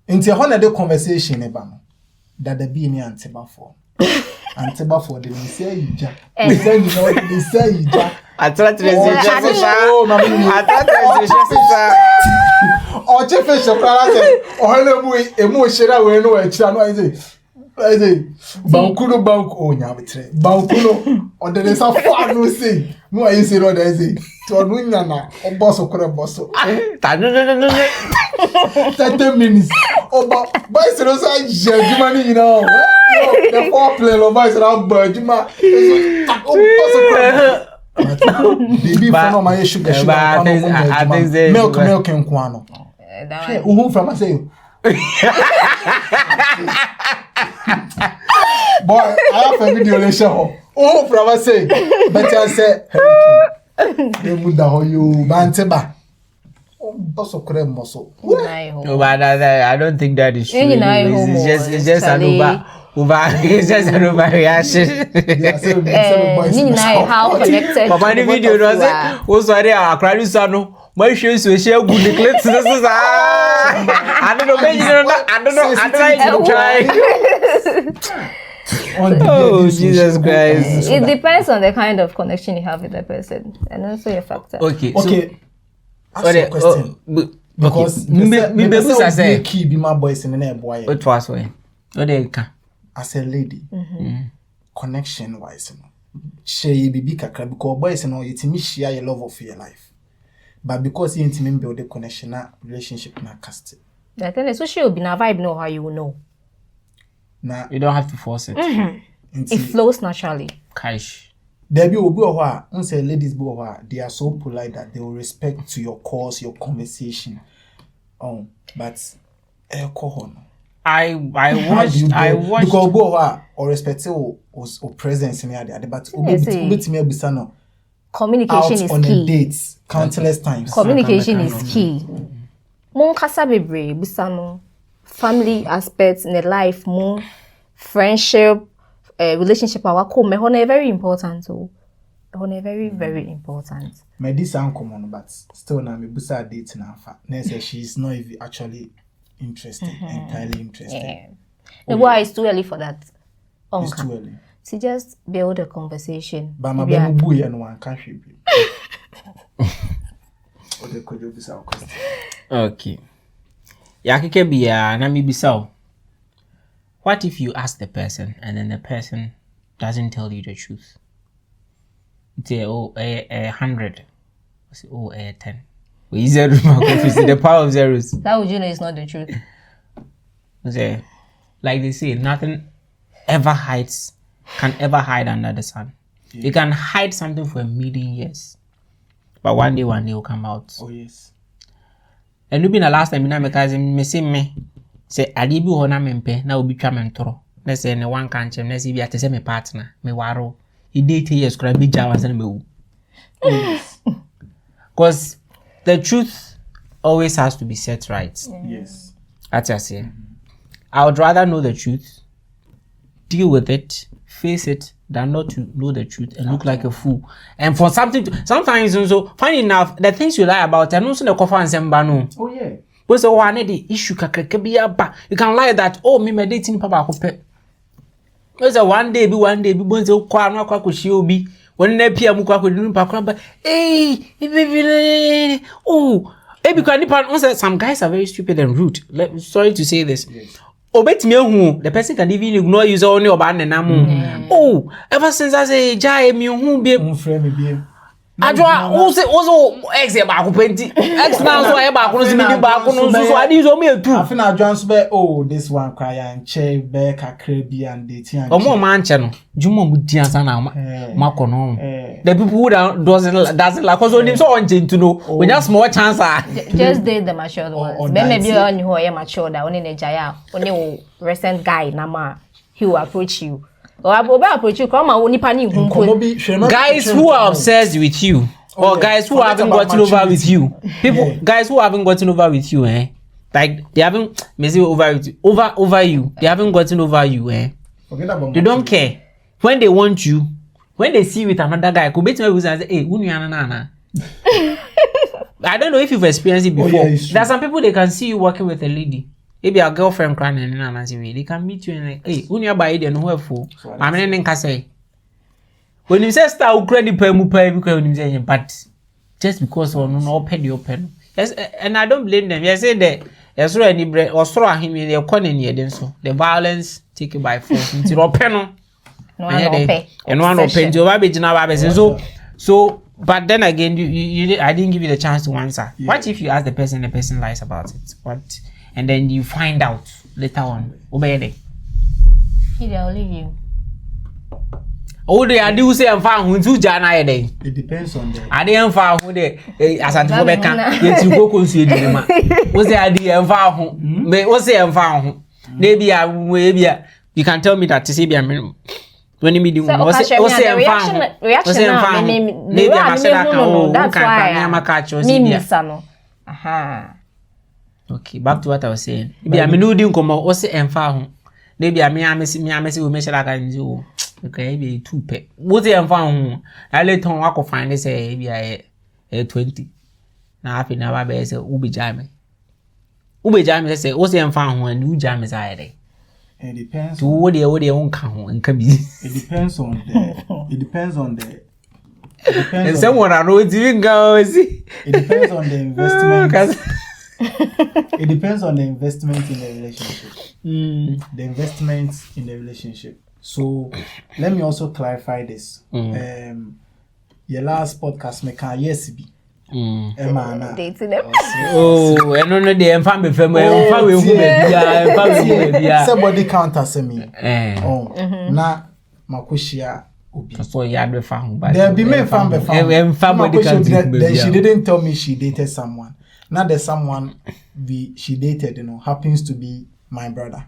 Into a whole conversation about that the be any anteba for. Anteba for the say you jack. They say you jack. I thought it or check fish of emotional way no I say Bankuno bank on Yavitre. Bankuno or there is a far no say. No, I say what I say. To a winana or boss or bosso. 30 minutes. Oh, but boys are also money, you know. The 4 player of boys are Bergima. Baby, for my sugar, milk and quano. Who from I say? Boy, I have a video show. Oh, from I say, but I say, they would you banteba. Also, cream muscle. I don't think that is true. It's just an it's just an overreaction. How connected? Papa, the video was it? Was I there? I cried son. My shoes were share good necklace. I don't know. I don't try. Oh, Jesus Christ. It depends on the kind of connection you have with the person, and also a factor. Okay. Ask a question. Because me say key be my boys in the boy. What was way? What they can? As a lady, connection wise, she be kakra because boys you share your love of your life. But because you intimate build the connection, relationship na cast it. That then so she will be na vibe know how you will know. Nah, you don't have to force it. It flows naturally. Cash. There be obi say ladies they are so polite that they will respect to your course, your conversation. But alcohol. I watched because or respect or presence in the but communication is on key. A dates countless times. Communication is key. Mon kasa bebre busano family aspects in the life, more friendship, relationship our very important so. Very, very important. My this sound common, but still now me busa date now. Nessa she is not even actually interested, entirely interested. Yeah. The boy is too early for that. It's too early. So just build a conversation. But my baby boy and one country. Okay. Yakike biya na mi bisao. What if you ask the person and then the person doesn't tell you the truth? Say 100. Say 10. We zero the power of zeros. That would you know is not the truth. Say, like they say, nothing can ever hide under the sun. Yeah. You can hide something for 1,000,000 years, but one day will come out. Oh yes. And you been the last time me say ade bi ho na mempe na obi twa mentoro. Na say ne one can chem na say bi atese me partner me waro. He date years kra bi jawa say me wu. Because the truth always has to be set right. Yes. That's what I say. I would rather know the truth, deal with it, face it, than not to know the truth and look like a fool. And for sometimes also, funny enough, the things you lie about, and also the coffee and sembano. Oh yeah. But so one the issue you can lie that me meditating papa kope. Because one day be bonze kwa no kwa koshi obi. When na pia mu kwa kodinu pakra ba because some guys are very stupid and rude. Sorry to say this. Yes. The person can even ignore you only about the namu. Ever since I say jai me who be I draw also ex about 20 ex now so I about so I need to me too. I feel now John's be this one cry and chair back a crabby and dating. More man channel. Jumo mutia sana makono. The people who doesn't like us only so on to know when just more chance just date the matured ones. Maybe on who are mature that only in Jaya only recent guy nama he will approach you. Guys who are obsessed with you, or guys who haven't gotten over with you, guys who haven't gotten over with you, Like they haven't maybe over you. They haven't gotten over you, eh? Forget about They don't care. When they want you, when they see you with another guy, could be to say, hey, I don't know if you've experienced it before. There are some people they can see you working with a lady. Maybe a girlfriend crying and they can meet you and like, hey, when you're by it and who for? I mean, then say when you say star credit per when you say, but just because or no open. Yes, and I don't blame them. You say that yes, any bread or straw him in your corner near them. So the violence taken by force into open. And one open to a so but then again you I didn't give you the chance to answer. Yeah. What if you ask the person lies about it? What and then you find out later on? Obey I'll leave you. Oh, they do say I'm found who to Jana. It depends on them. I didn't found who they as I told Becca. Yes, you go consider them. What's the idea of found? What's the found? Maybe I you can tell me that to see me. When you meet what's the reaction now? Maybe I said that's why. Aha. Okay, back to what I was saying. Maybe I mean, no, come what's the found? Maybe I mean, we measure like I do. Okay, be 2 pay. What's the found? I let on walk of find this a 20. Now, happy now, I say, Ubi Jammy. Ubi Jammy say, what's the found when you jam is I It depends. To what they own count and can be. It depends on the. It depends on the. And someone I know it's even go see. It depends on the investment. It depends on the investment in the relationship. The investment in the relationship. So let me also clarify this. Your last podcast, me can yes be. Dating them. Oh, and only the family somebody counter say me. Na makushia obi. So you had the found, but there be me found be found. Then she didn't tell me she dated someone. Now the someone she dated, happens to be my brother.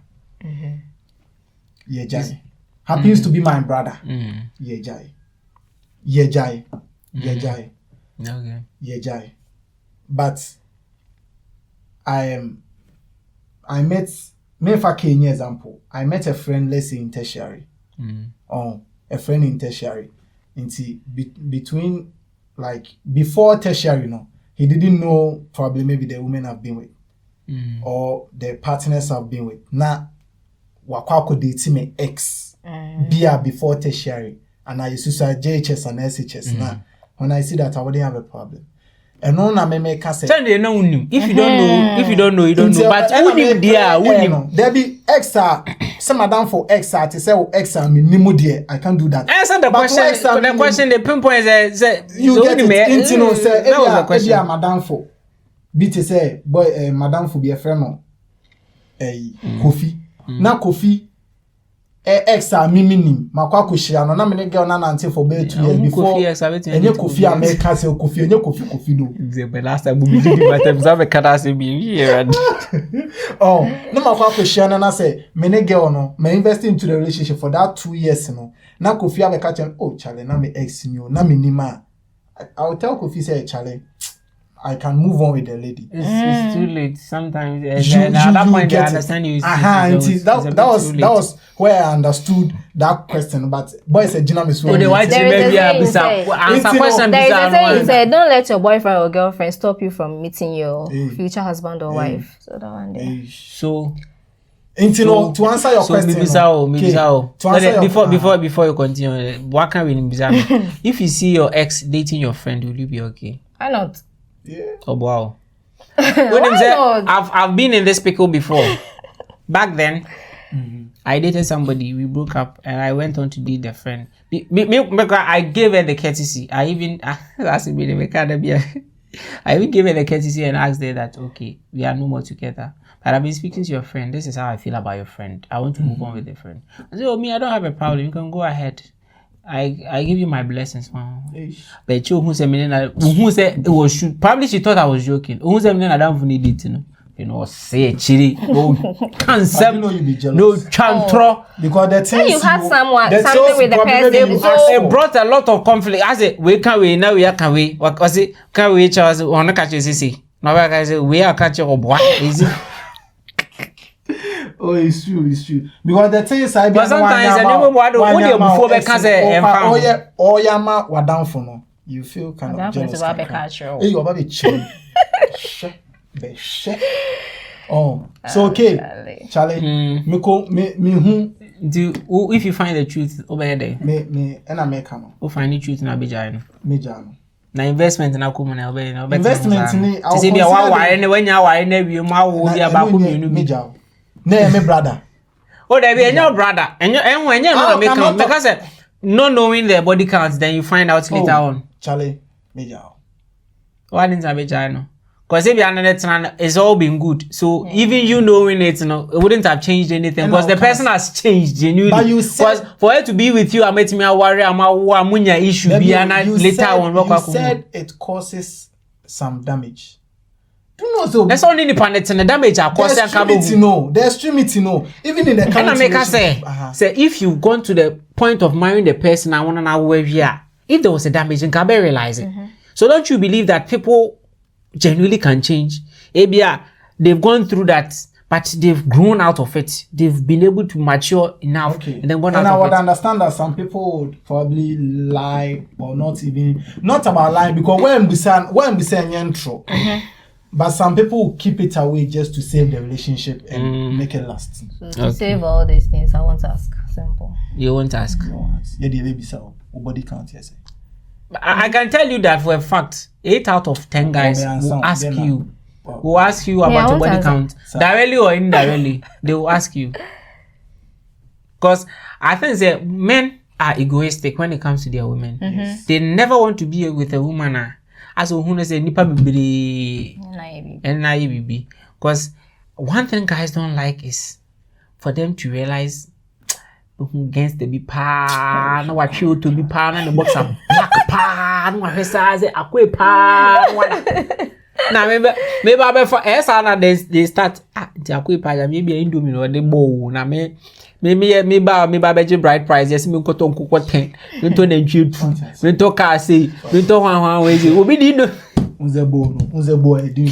Yeah, Jai. Happens to be my brother. Yeah, Jai. Yeah, Jai. Yeah, Jai. Okay. Yeah, Jai. But I met me for Kenya example. I met a friend, let's say in tertiary. A friend in tertiary. Between like before tertiary, he didn't know probably maybe the women I've been with. Or the partners I've been with. Now wakwa could date me ex before tertiary. And I used to say JHS and SHS. Now when I see that, I wouldn't have a problem. And no na me make say. They know if you don't know, you don't know. But unim dia, there be extra. Some madam for extra to say extra me nimu there. I can't do that. Answer the question. The question, the pinpoint is you get it. Into say that was the question. Madam for be to say boy, madam for be a friend no. Kofi. Na Kofi. Extra miminim makwa kushia no na me girl na nante for be 2 years before enye Kofi America say Kofi enye Kofi no the last time we did but them have a kada say be here oh no makwa kushia na say me girl no me invest into the relationship for that 2 years no na Kofi America tell oh chale na me ex new na me nima I will tell Kofi say chale I can move on with the lady. It's too late. Sometimes at that point I understand you. That was where I understood that question. But boy said Gina is there is a saying said don't let your boyfriend or girlfriend stop you from meeting your future husband or wife. So that one day. So to answer your question. Before you continue, what can we if you see your ex dating your friend, will you be okay? Why not? Yeah. Oh wow. I've been in this pickle before. Back then, I dated somebody. We broke up, and I went on to date the friend. I gave her the courtesy. I even gave her the courtesy and asked her that okay, we are no more together. But I've been speaking to your friend. This is how I feel about your friend. I want to move on with the friend. I said, oh, me, I don't have a problem. You can go ahead. I give you my blessings, man. But who said it was probably she thought I was joking. Who said I don't need it, say chili, no cancer, no chantro. Because the thing you had something with the person. It brought a lot of conflict. I said, we can we now we can we. What was it? Can we each other on the catch you see? Now I say we are catching or what is it? Oh, it's true. Because the thing is, I but sometimes oh yama wa down for no. You feel kind of jealous. Hey, you about chill. Oh, so okay, Charlie. Me do if you find the truth over there. Me and I make come. Who find the truth in Abijano? Me jano. Na investment na kuma na obey no investment ni I say be wa wire ne wanya wire na bi ma wo bi aba ko mienu bi jaw na me brother oh there be your brother enyo no make come because not knowing their body count then you find out later on Charlie me jaw why didn't I be no because if you another it's all been good so even you knowing it it wouldn't have changed anything because the person has changed genuinely but you said for her to be with you I met me a worry amunya issue be later on you said it causes some damage. Do you know so that's only independent and the damage are causing the extremity no even in the country and I make her say if you've gone to the point of marrying the person I want to know where you are if there was a damage you can realize it so don't you believe that people genuinely can change. Abia, they've gone through that, but they've grown out of it. They've been able to mature enough, and then gone out of it. And I would understand that some people would probably lie or not about lying because when we say intro, but some people will keep it away just to save the relationship and make it last. So to save all these things, I want to ask simple. You won't ask. Yeah, the baby so body count yes. I can tell you that for a fact, 8 out of 10 guys will ask you about your body count. Directly or indirectly, they will ask you. Because I think that men are egoistic when it comes to their women. Yes. They never want to be with a woman as who say nipa bibiri and naive. Because one thing guys don't like is for them to realize against the pa no what you to be pa na the box of black pa no what say akwe pa na maybe I for esa na they start the akwe pa ya maybe indomie no dey bow na me ba beje bright price yes me nkoto nkoko 10 me to na ntwe 2 me to car say me to hwan we say obi di no unzebo edin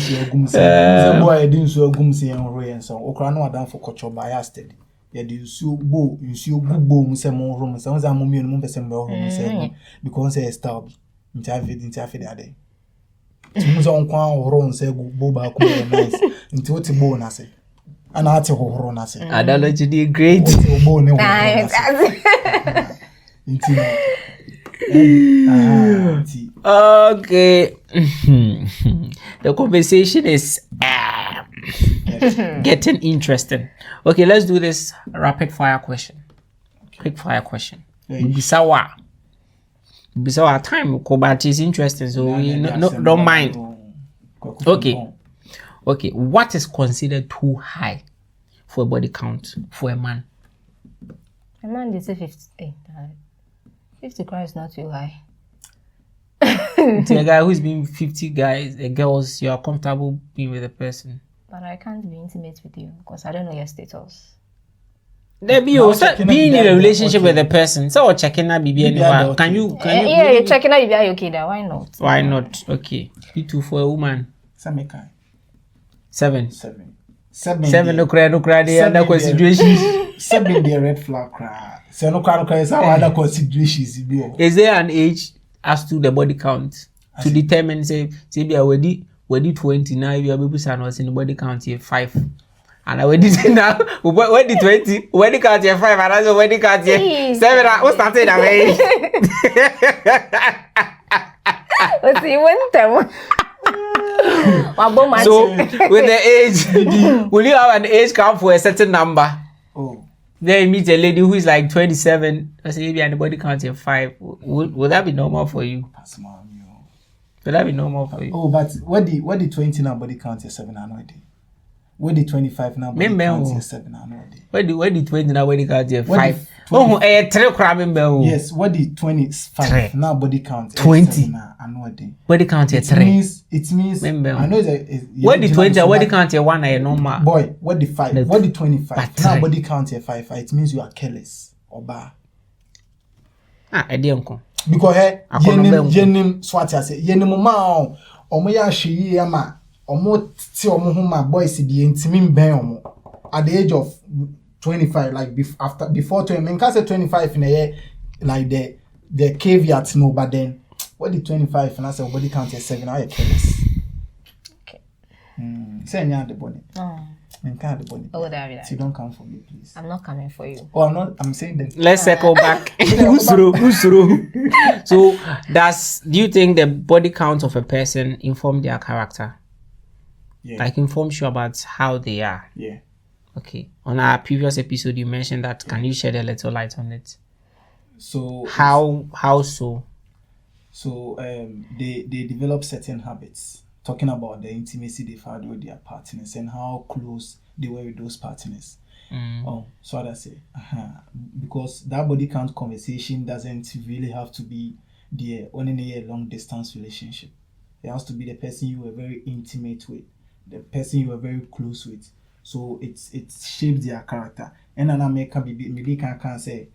so agum se enro yen so okra no adan for culture bias steady ya di nsuo gubo mu se mo ro mu se onza mo mienu mu pese mo ro mu se because say style nti afide ade mu so nkwa ro nse gubo ba ko nice nti oti bo na se ana ati hohoro na se adology dey great bo ne nti okay the conversation is getting interesting. Okay, let's do this rapid fire question. Quick fire question. Bisawa time but is interesting so don't mind. Okay, what is considered too high for a body count for a man? A man they say 50. 50 crowd is not too high. To a guy who's been 50 guys, girls, you are comfortable being with a person. But I can't be intimate with you because I don't know your status. There be being in a relationship with a person. So checking that BB anywhere. Can you yeah, you're checking that BB okay there. Why not? Why not? Okay. You for a woman. 7. 7 no cry the other considerations. 7 the red flag cry. So no cry is other considerations. Is there an age as to the body count to determine say be already 20 now you are baby son was in the body count here 5 and I did now when the 20 when the count here 5 and I when the count here 7 I was starting away. What's the winter? So with the age will you have an age count for a certain number? Then you meet a lady who is like 27 I say maybe and the body count here 5 would that be normal for you? Will that be normal for you? Oh, but what the 20 now body count is 7 I know it. What the 25 now body count is 7 I know it. What the 20 now body count is 5. Oh, 3 crab member. Yes, what the 25 now body count 20 I know it. Body count is 3. It means I know that what the 20 what the count is 1 is normal. Boy, what the 5? What the 25 now body count is 5. It means you are careless or bad. I didn't because yenim swati ase yenim ma omo ya hwe yi ma omo ti omo ho ma boys di ntimi mben omo at the age of 25, like before 20, I mean, can't say 25 in a year, like the caveat, no, but then what the 25 and I say body count is 7, I careless. Okay. Say the body. Oh. The body. Oh, that. So you don't come for me, please. I'm not coming for you. Oh, I'm saying that. Let's circle back. Who's through? So, do you think the body count of a person inform their character? Yeah. Like informs you about how they are? Yeah. Okay. On our previous episode, you mentioned that. Can you shed a little light on it? So how so? So they develop certain habits. Talking about the intimacy they've had with their partners and how close they were with those partners. Oh, so what I say, because that body count conversation doesn't really have to be the only a long distance relationship. It has to be the person you were very intimate with, the person you were very close with. So it shapes their character. And then I maybe can say,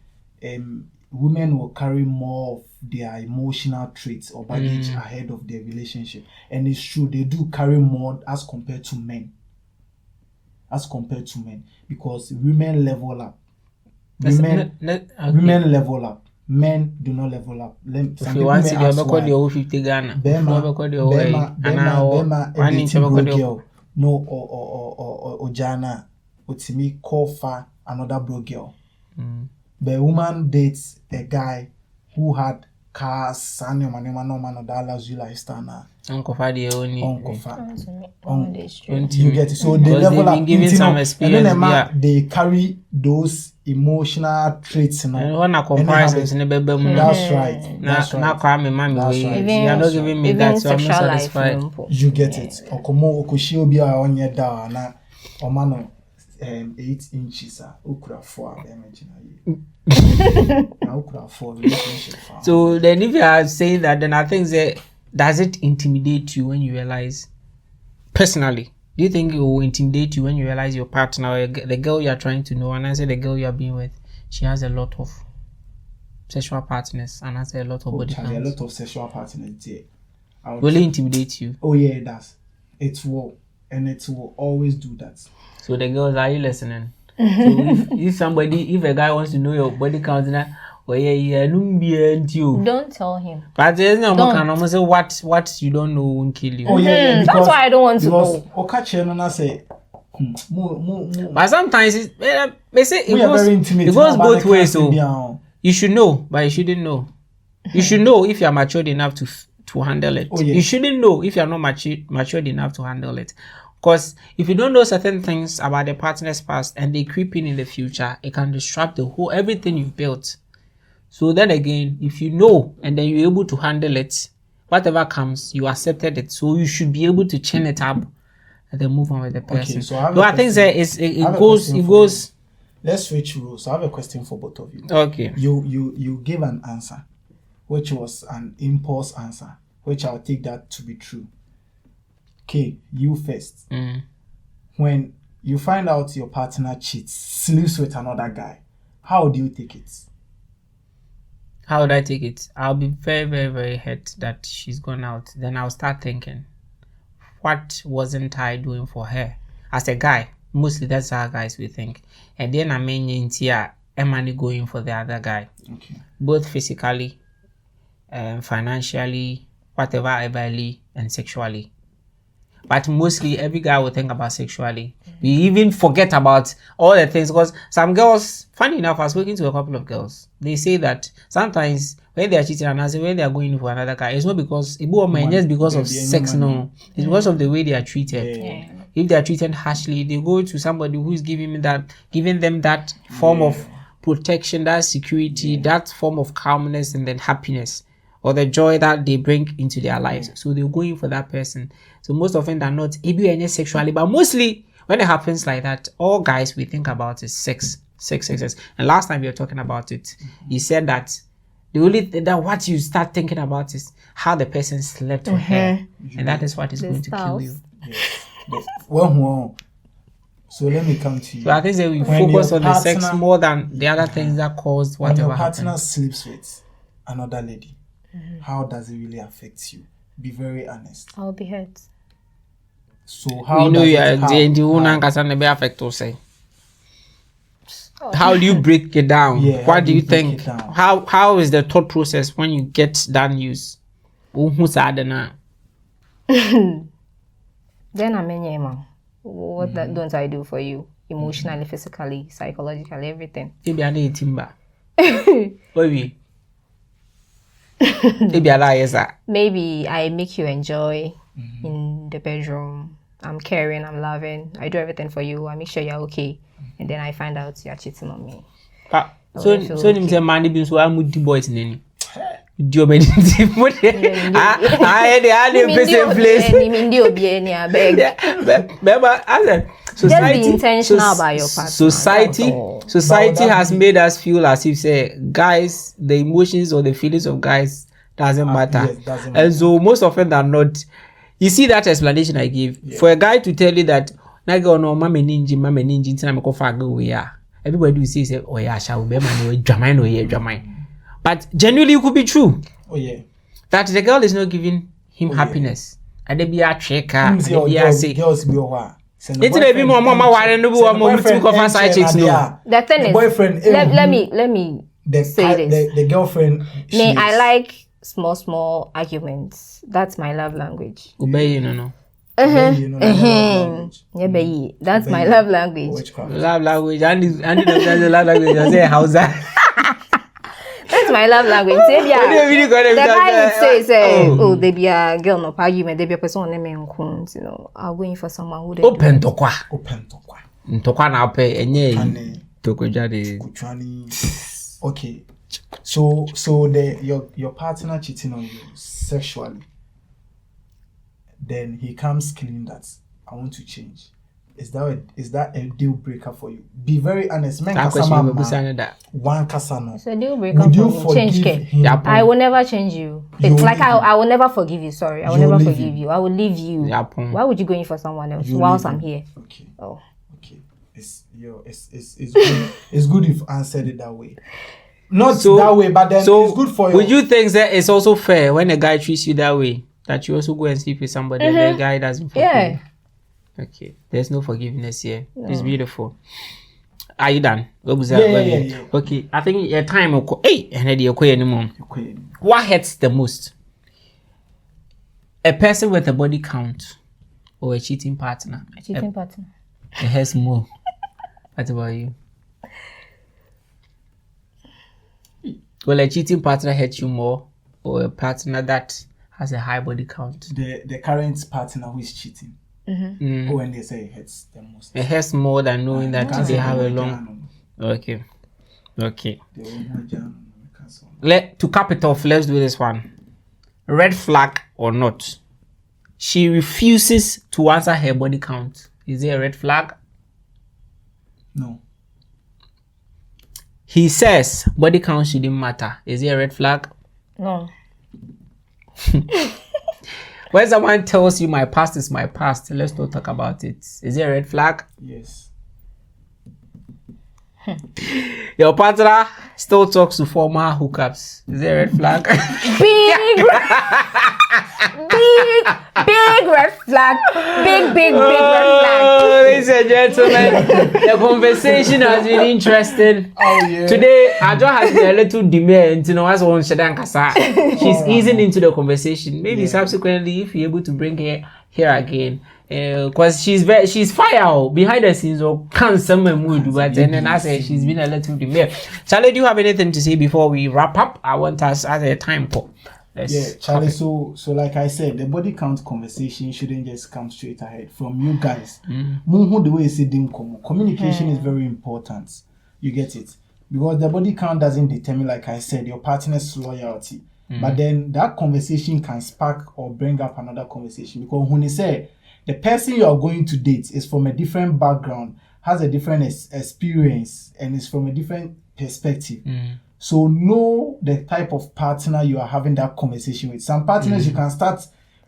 women will carry more of their emotional traits or baggage ahead of their relationship. And it's true, they do carry more as compared to men. Because women level up. Women level up. Men do not level up. If you want to go back to 50 Ghana, girl, no, or Jana, Utimi call for another bro girl. The woman dates a guy who had cars, and no man that allows you lifestyle now. Uncle Fadi only. You get it. So they level up. Giving some experience. And then they carry those emotional traits now. And when I comparisons in the baby, that's right. Now call me mommy. You are not giving me that, so I'm not satisfied. You get it. Okomo okushio bi a onye da na omano 8 inches ukura 4 So then if you are saying that, then I think that does it intimidate you when you realize personally, do you think it will intimidate you when you realize your partner or the girl you are trying to know, and I say the girl you are being with, she has a lot of sexual partners and has a lot of body counts? A lot of sexual partners there. Will it intimidate you? Oh yeah, it does. It will, and it will always do that. So the girls, are you listening? So if a guy wants to know your body count now, don't tell him. But there's no more can almost say what you don't know won't kill you. Oh yeah, that's why I don't want to know. But sometimes they say it goes both ways. So you should know, but you shouldn't know. You should know if you are matured enough to handle it. Oh, yeah. You shouldn't know if you are not matured enough to handle it. Because if you don't know certain things about the partner's past and they creep in the future, it can disrupt everything you've built. So then again, if you know and then you're able to handle it, whatever comes, you accepted it. So you should be able to chain it up and then move on with the person. Okay, so I think that it goes. Let's switch rules. So I have a question for both of you. Okay. You gave an answer, which was an impulse answer, which I'll take that to be true. Okay, you first. When you find out your partner cheats, sleeps with another guy, how do you take it? How would I take it? I'll be very, very, very hurt that she's gone out. Then I'll start thinking, what wasn't I doing for her? As a guy, mostly that's how guys we think. And then I'm Emily going for the other guy. Okay. Both physically, financially, whatever, everly, and sexually. But mostly every guy will think about sexually. We even forget about all the things because some girls, funny enough, I've spoken to a couple of girls. They say that sometimes when they are cheating and when they are going for another guy, it's not because just because of sex, no. It's because of the way they are treated. Yeah. If they are treated harshly, they go to somebody who is giving them that form of protection, that security, that form of calmness and then happiness, or the joy that they bring into their lives. So they're going for that person. So most often than not, maybe sexually, but mostly when it happens like that, all guys we think about is sex. And last time we were talking about it, you said that the only thing that what you start thinking about is how the person slept with her, and that is what is going to kill you. Well, so let me come to you. So I think that we focus on the sex more than the other things that caused whatever. When your partner happened. sleeps with another lady, how does it really affect you? Be very honest. I'll be hurt. So how you know does you are it, the one can be affect us. how do you break it down? Yeah, What do you break think? it down? How is the thought process when you get that news? Who's Adana? Then I'm in man. What don't I do for you? Emotionally, physically, psychologically, everything. Maybe I need timber. Maybe. Maybe I Maybe I make you enjoy in the bedroom. I'm caring, I'm loving. I do everything for you. I make sure you're okay. And then I find out you're cheating on me. So him say man be so am the boys nani. Do many things. I the person place. Remember I said society, just be intentional about your partner. Society has made us feel as if say guys, the emotions or the feelings of guys doesn't matter. Yes, doesn't And so most often than not, you see that explanation I give for a guy to tell you that na go no mama ninja ntina me ko fa go we are. Everybody will say oh yeah, shall be man no dwaman no yeah dwaman. But genuinely it could be true. Oh yeah. That the girl is not giving him happiness. And they be a checker, and they be a say. Girls be over. It's a be more mama why no be one more to go for side chicks no. The thing is, boyfriend, let me say this. The girlfriend. Me, I like small arguments. That's my love language. Obey you no. Yeah, baby. That's my love language. Love language. And the love language. I say Hausa. That's my love language. The guy would say, oh, they be a girl no argument. They be a person on them you know. I'm going for someone who they open to kwa. Ntokwa na pe enye toko jade. Okay. So your partner cheating on you sexually. Then he comes clean that I want to change. Is that a deal breaker for you? Be very honest. One kasano. It's a deal breaker. Would you change him? I will never change you. It's like I will never forgive you. Sorry, I will never forgive you. I will leave you. Why would you go in for someone else whilst I'm here? Okay. Oh. Okay. It's good. It's good if you answered it that way. Not so, that way, but then it's good for you. Would you think that it's also fair when a guy treats you that way? That you also go and sleep with somebody and the guy doesn't forgive you? Okay. There's no forgiveness here. No. It's beautiful. Are you done? Yeah. Okay. I think your time will go. Hey, and anymore. What hurts the most? A person with a body count or a cheating partner? A cheating partner. It hurts more. What about you? Will a cheating partner hurt you more or a partner that has a high body count? The current partner who is cheating. Mm-hmm. When they say it hurts the most. It hurts more than knowing that they have a long. Okay. To cap it off, let's do this one. Red flag or not? She refuses to answer her body count. Is it a red flag? No. He says body count shouldn't matter. Is it a red flag? No. When someone tells you my past is my past, let's not talk about it. Is it a red flag? Yes. Your partner still talks to former hookups. Is it a red flag? Big red flag. Big red flag. Ladies and gentlemen, the conversation has been interesting. Oh yeah. Today, Ajo has been a little demure. You know, as one Shadan Kasa, she's easing into the conversation. Maybe subsequently, if you're able to bring her here again, because she's fire behind the scenes or can't summon mood. But then I say she's been a little demure. Charlie, do you have anything to say before we wrap up? I want us at a time call. Charlie, so like I said, the body count conversation shouldn't just come straight ahead from you guys. The way you say communication is very important. You get it? Because the body count doesn't determine, like I said, your partner's loyalty. But then that conversation can spark or bring up another conversation. Because when you say the person you are going to date is from a different background, has a different experience, and is from a different perspective. So know the type of partner you are having that conversation with. Some partners you can start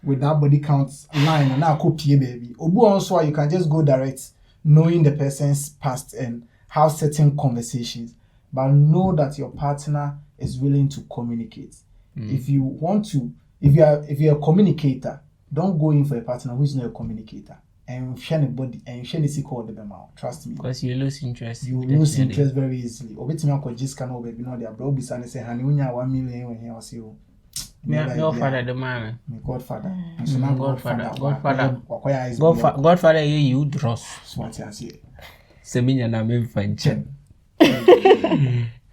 with that body count line and now copy baby. Obu also you can just go direct, knowing the person's past and have certain conversations. But know that your partner is willing to communicate. If you want to, if you're a communicator, don't go in for a partner who is not a communicator. and share the body and share the secret of them out. Trust me. Because you lose interest. You lose interest very easily. Obetimi akọ just can over be no their bro be say honey unya 1 million when he was you. Your father the man. My godfather. So now Godfather, you dross. What you say? Seminya na me fanche.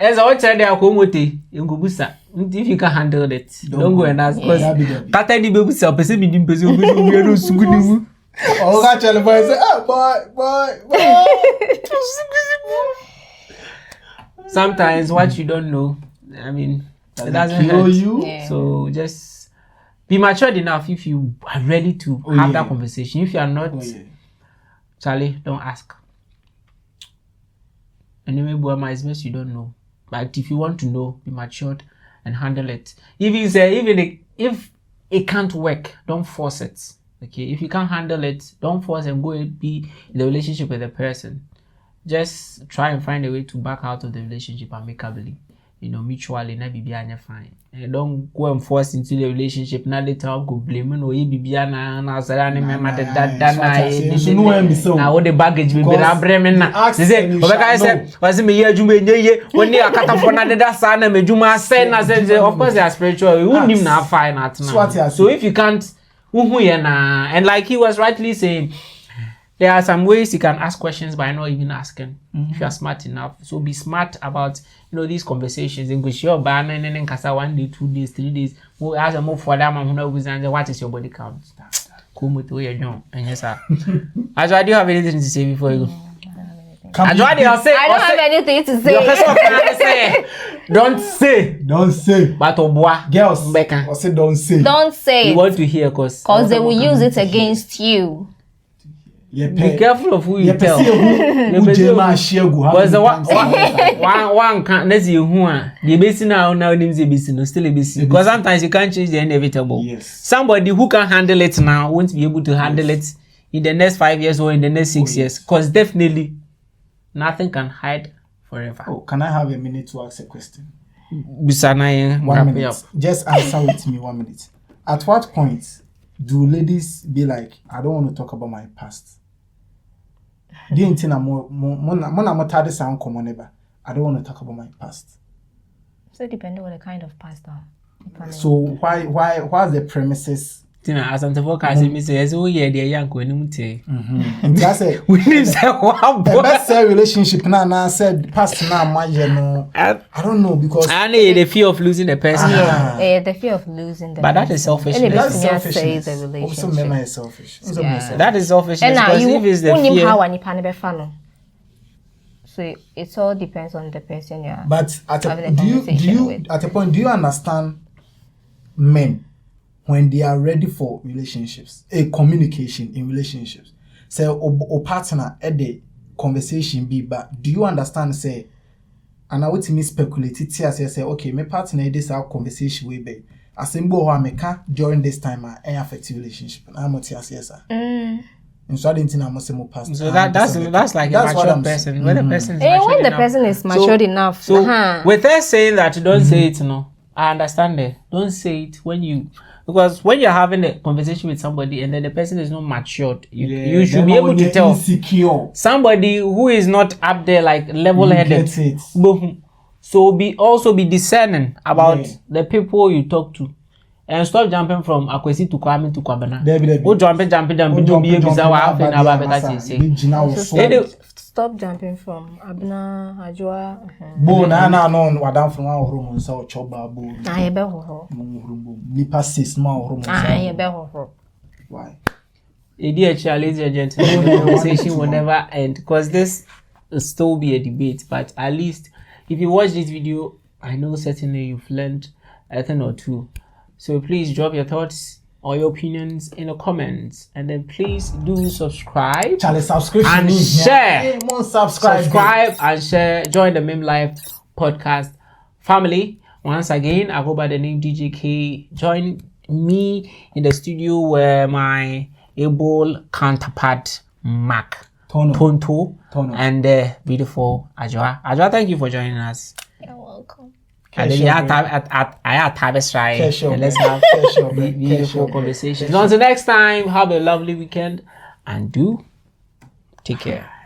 As I tell you, Akomote, in Gubusa, if you can handle it, don't go and ask. Because Kata di baby self, person in person, we are no sugu. Oh, I tell the boy, say, boy. Sometimes what you don't know, I mean, it doesn't kill hurt you. Yeah. So just be matured enough if you are ready to have that conversation. If you are not, Charlie, don't ask. Anyway, Buama is best you don't know. But if you want to know, be matured and handle it. Even if it can't work, don't force it. Okay, if you can't handle it, don't force and go and be in the relationship with the person. Just try and find a way to back out of the relationship amicably. Mutually, na bibianya fine. And don't go and force into the relationship. Now later on go blame no bibiana na sarani me mate that na all the baggage be na breme na. Say obeka say was me ye adwuma enye woni akatafo na deda sa na medwuma say na say of course they are spiritual. You nim na fine at now. So if you can't and like he was rightly saying, there are some ways you can ask questions by not even asking. If you are smart enough. So be smart about these conversations. In which you're banning and kasa 1 day, 2 days, 3 days. As a move for them, what is your body count? Come with where you're young. And yes, sir. Ajwa, do you have anything to say before you go? Ajwa, I don't have anything to say. Your first one can say. Don't say. But Obwa, Girls, Becca. I say don't say. Don't say You want to hear because they will use it against you. Be careful of who you tell. Because one can't let's see who are the basic now names the still a basic. Because sometimes you can't change the inevitable. Yes. Somebody who can handle it now won't be able to handle it in the next 5 years or in the next 6 years. Because definitely nothing can hide forever. Oh, can I have a minute to ask a question? Bisana 1 minute. Just answer with me 1 minute. At what point do ladies be like, I don't want to talk about my past? Do you think I don't want to talk about my past? So depending on the kind of past. So why the premises? Tina, as I'm talking, me say, "Oh yeah, they are young when you say." And that's it. We need to say one boy. Let's say relationship now said past now my I don't know because I know the fear of losing the person. The fear of losing the But that is selfishness. That's selfishness. The relationship. Also, men are selfish. That is selfishness because if it's the fear. So it all depends on the person you are. But at having a do conversation you with. at a point do you understand men when they are ready for relationships, a communication in relationships? Say or partner at the conversation be, but do you understand say and I would me speculate it say okay, my partner this our conversation way be asembo ho ameka during this time and affect relationship. I'm not yes. And so I didn't think I must say more past. So that's like a mature person. When the person is matured when the enough. person is matured enough. So with her saying that don't say it, I understand it. Don't say it because when you're having a conversation with somebody and then the person is not matured, you should be able to tell insecure. Somebody who is not up there like level-headed. So be discerning about the people you talk to. And stop jumping from Akwesi to Kwame to Kwabena. Jumping. Don't be able to stop jumping from Abna, Ajwa. Bo na no wadam from our room and so choba bo. I be ho. Nipa 6 ma room. I be ho. Why? Ladies and gentlemen, the conversation will never end because this will still be a debate. But at least if you watch this video, I know certainly you've learned a thing or two. So please drop your thoughts or your opinions in the comments, and then please do subscribe and share. Subscribe and share. Join the Meme Life podcast family. Once again, I go by the name DJ K. Join me in the studio where my able counterpart Mac Ponto and the beautiful Ajwa. Ajwa, thank you for joining us. You're welcome. And then I have Tabas right. And let's have beautiful conversations. Until next time, have a lovely weekend and do take care.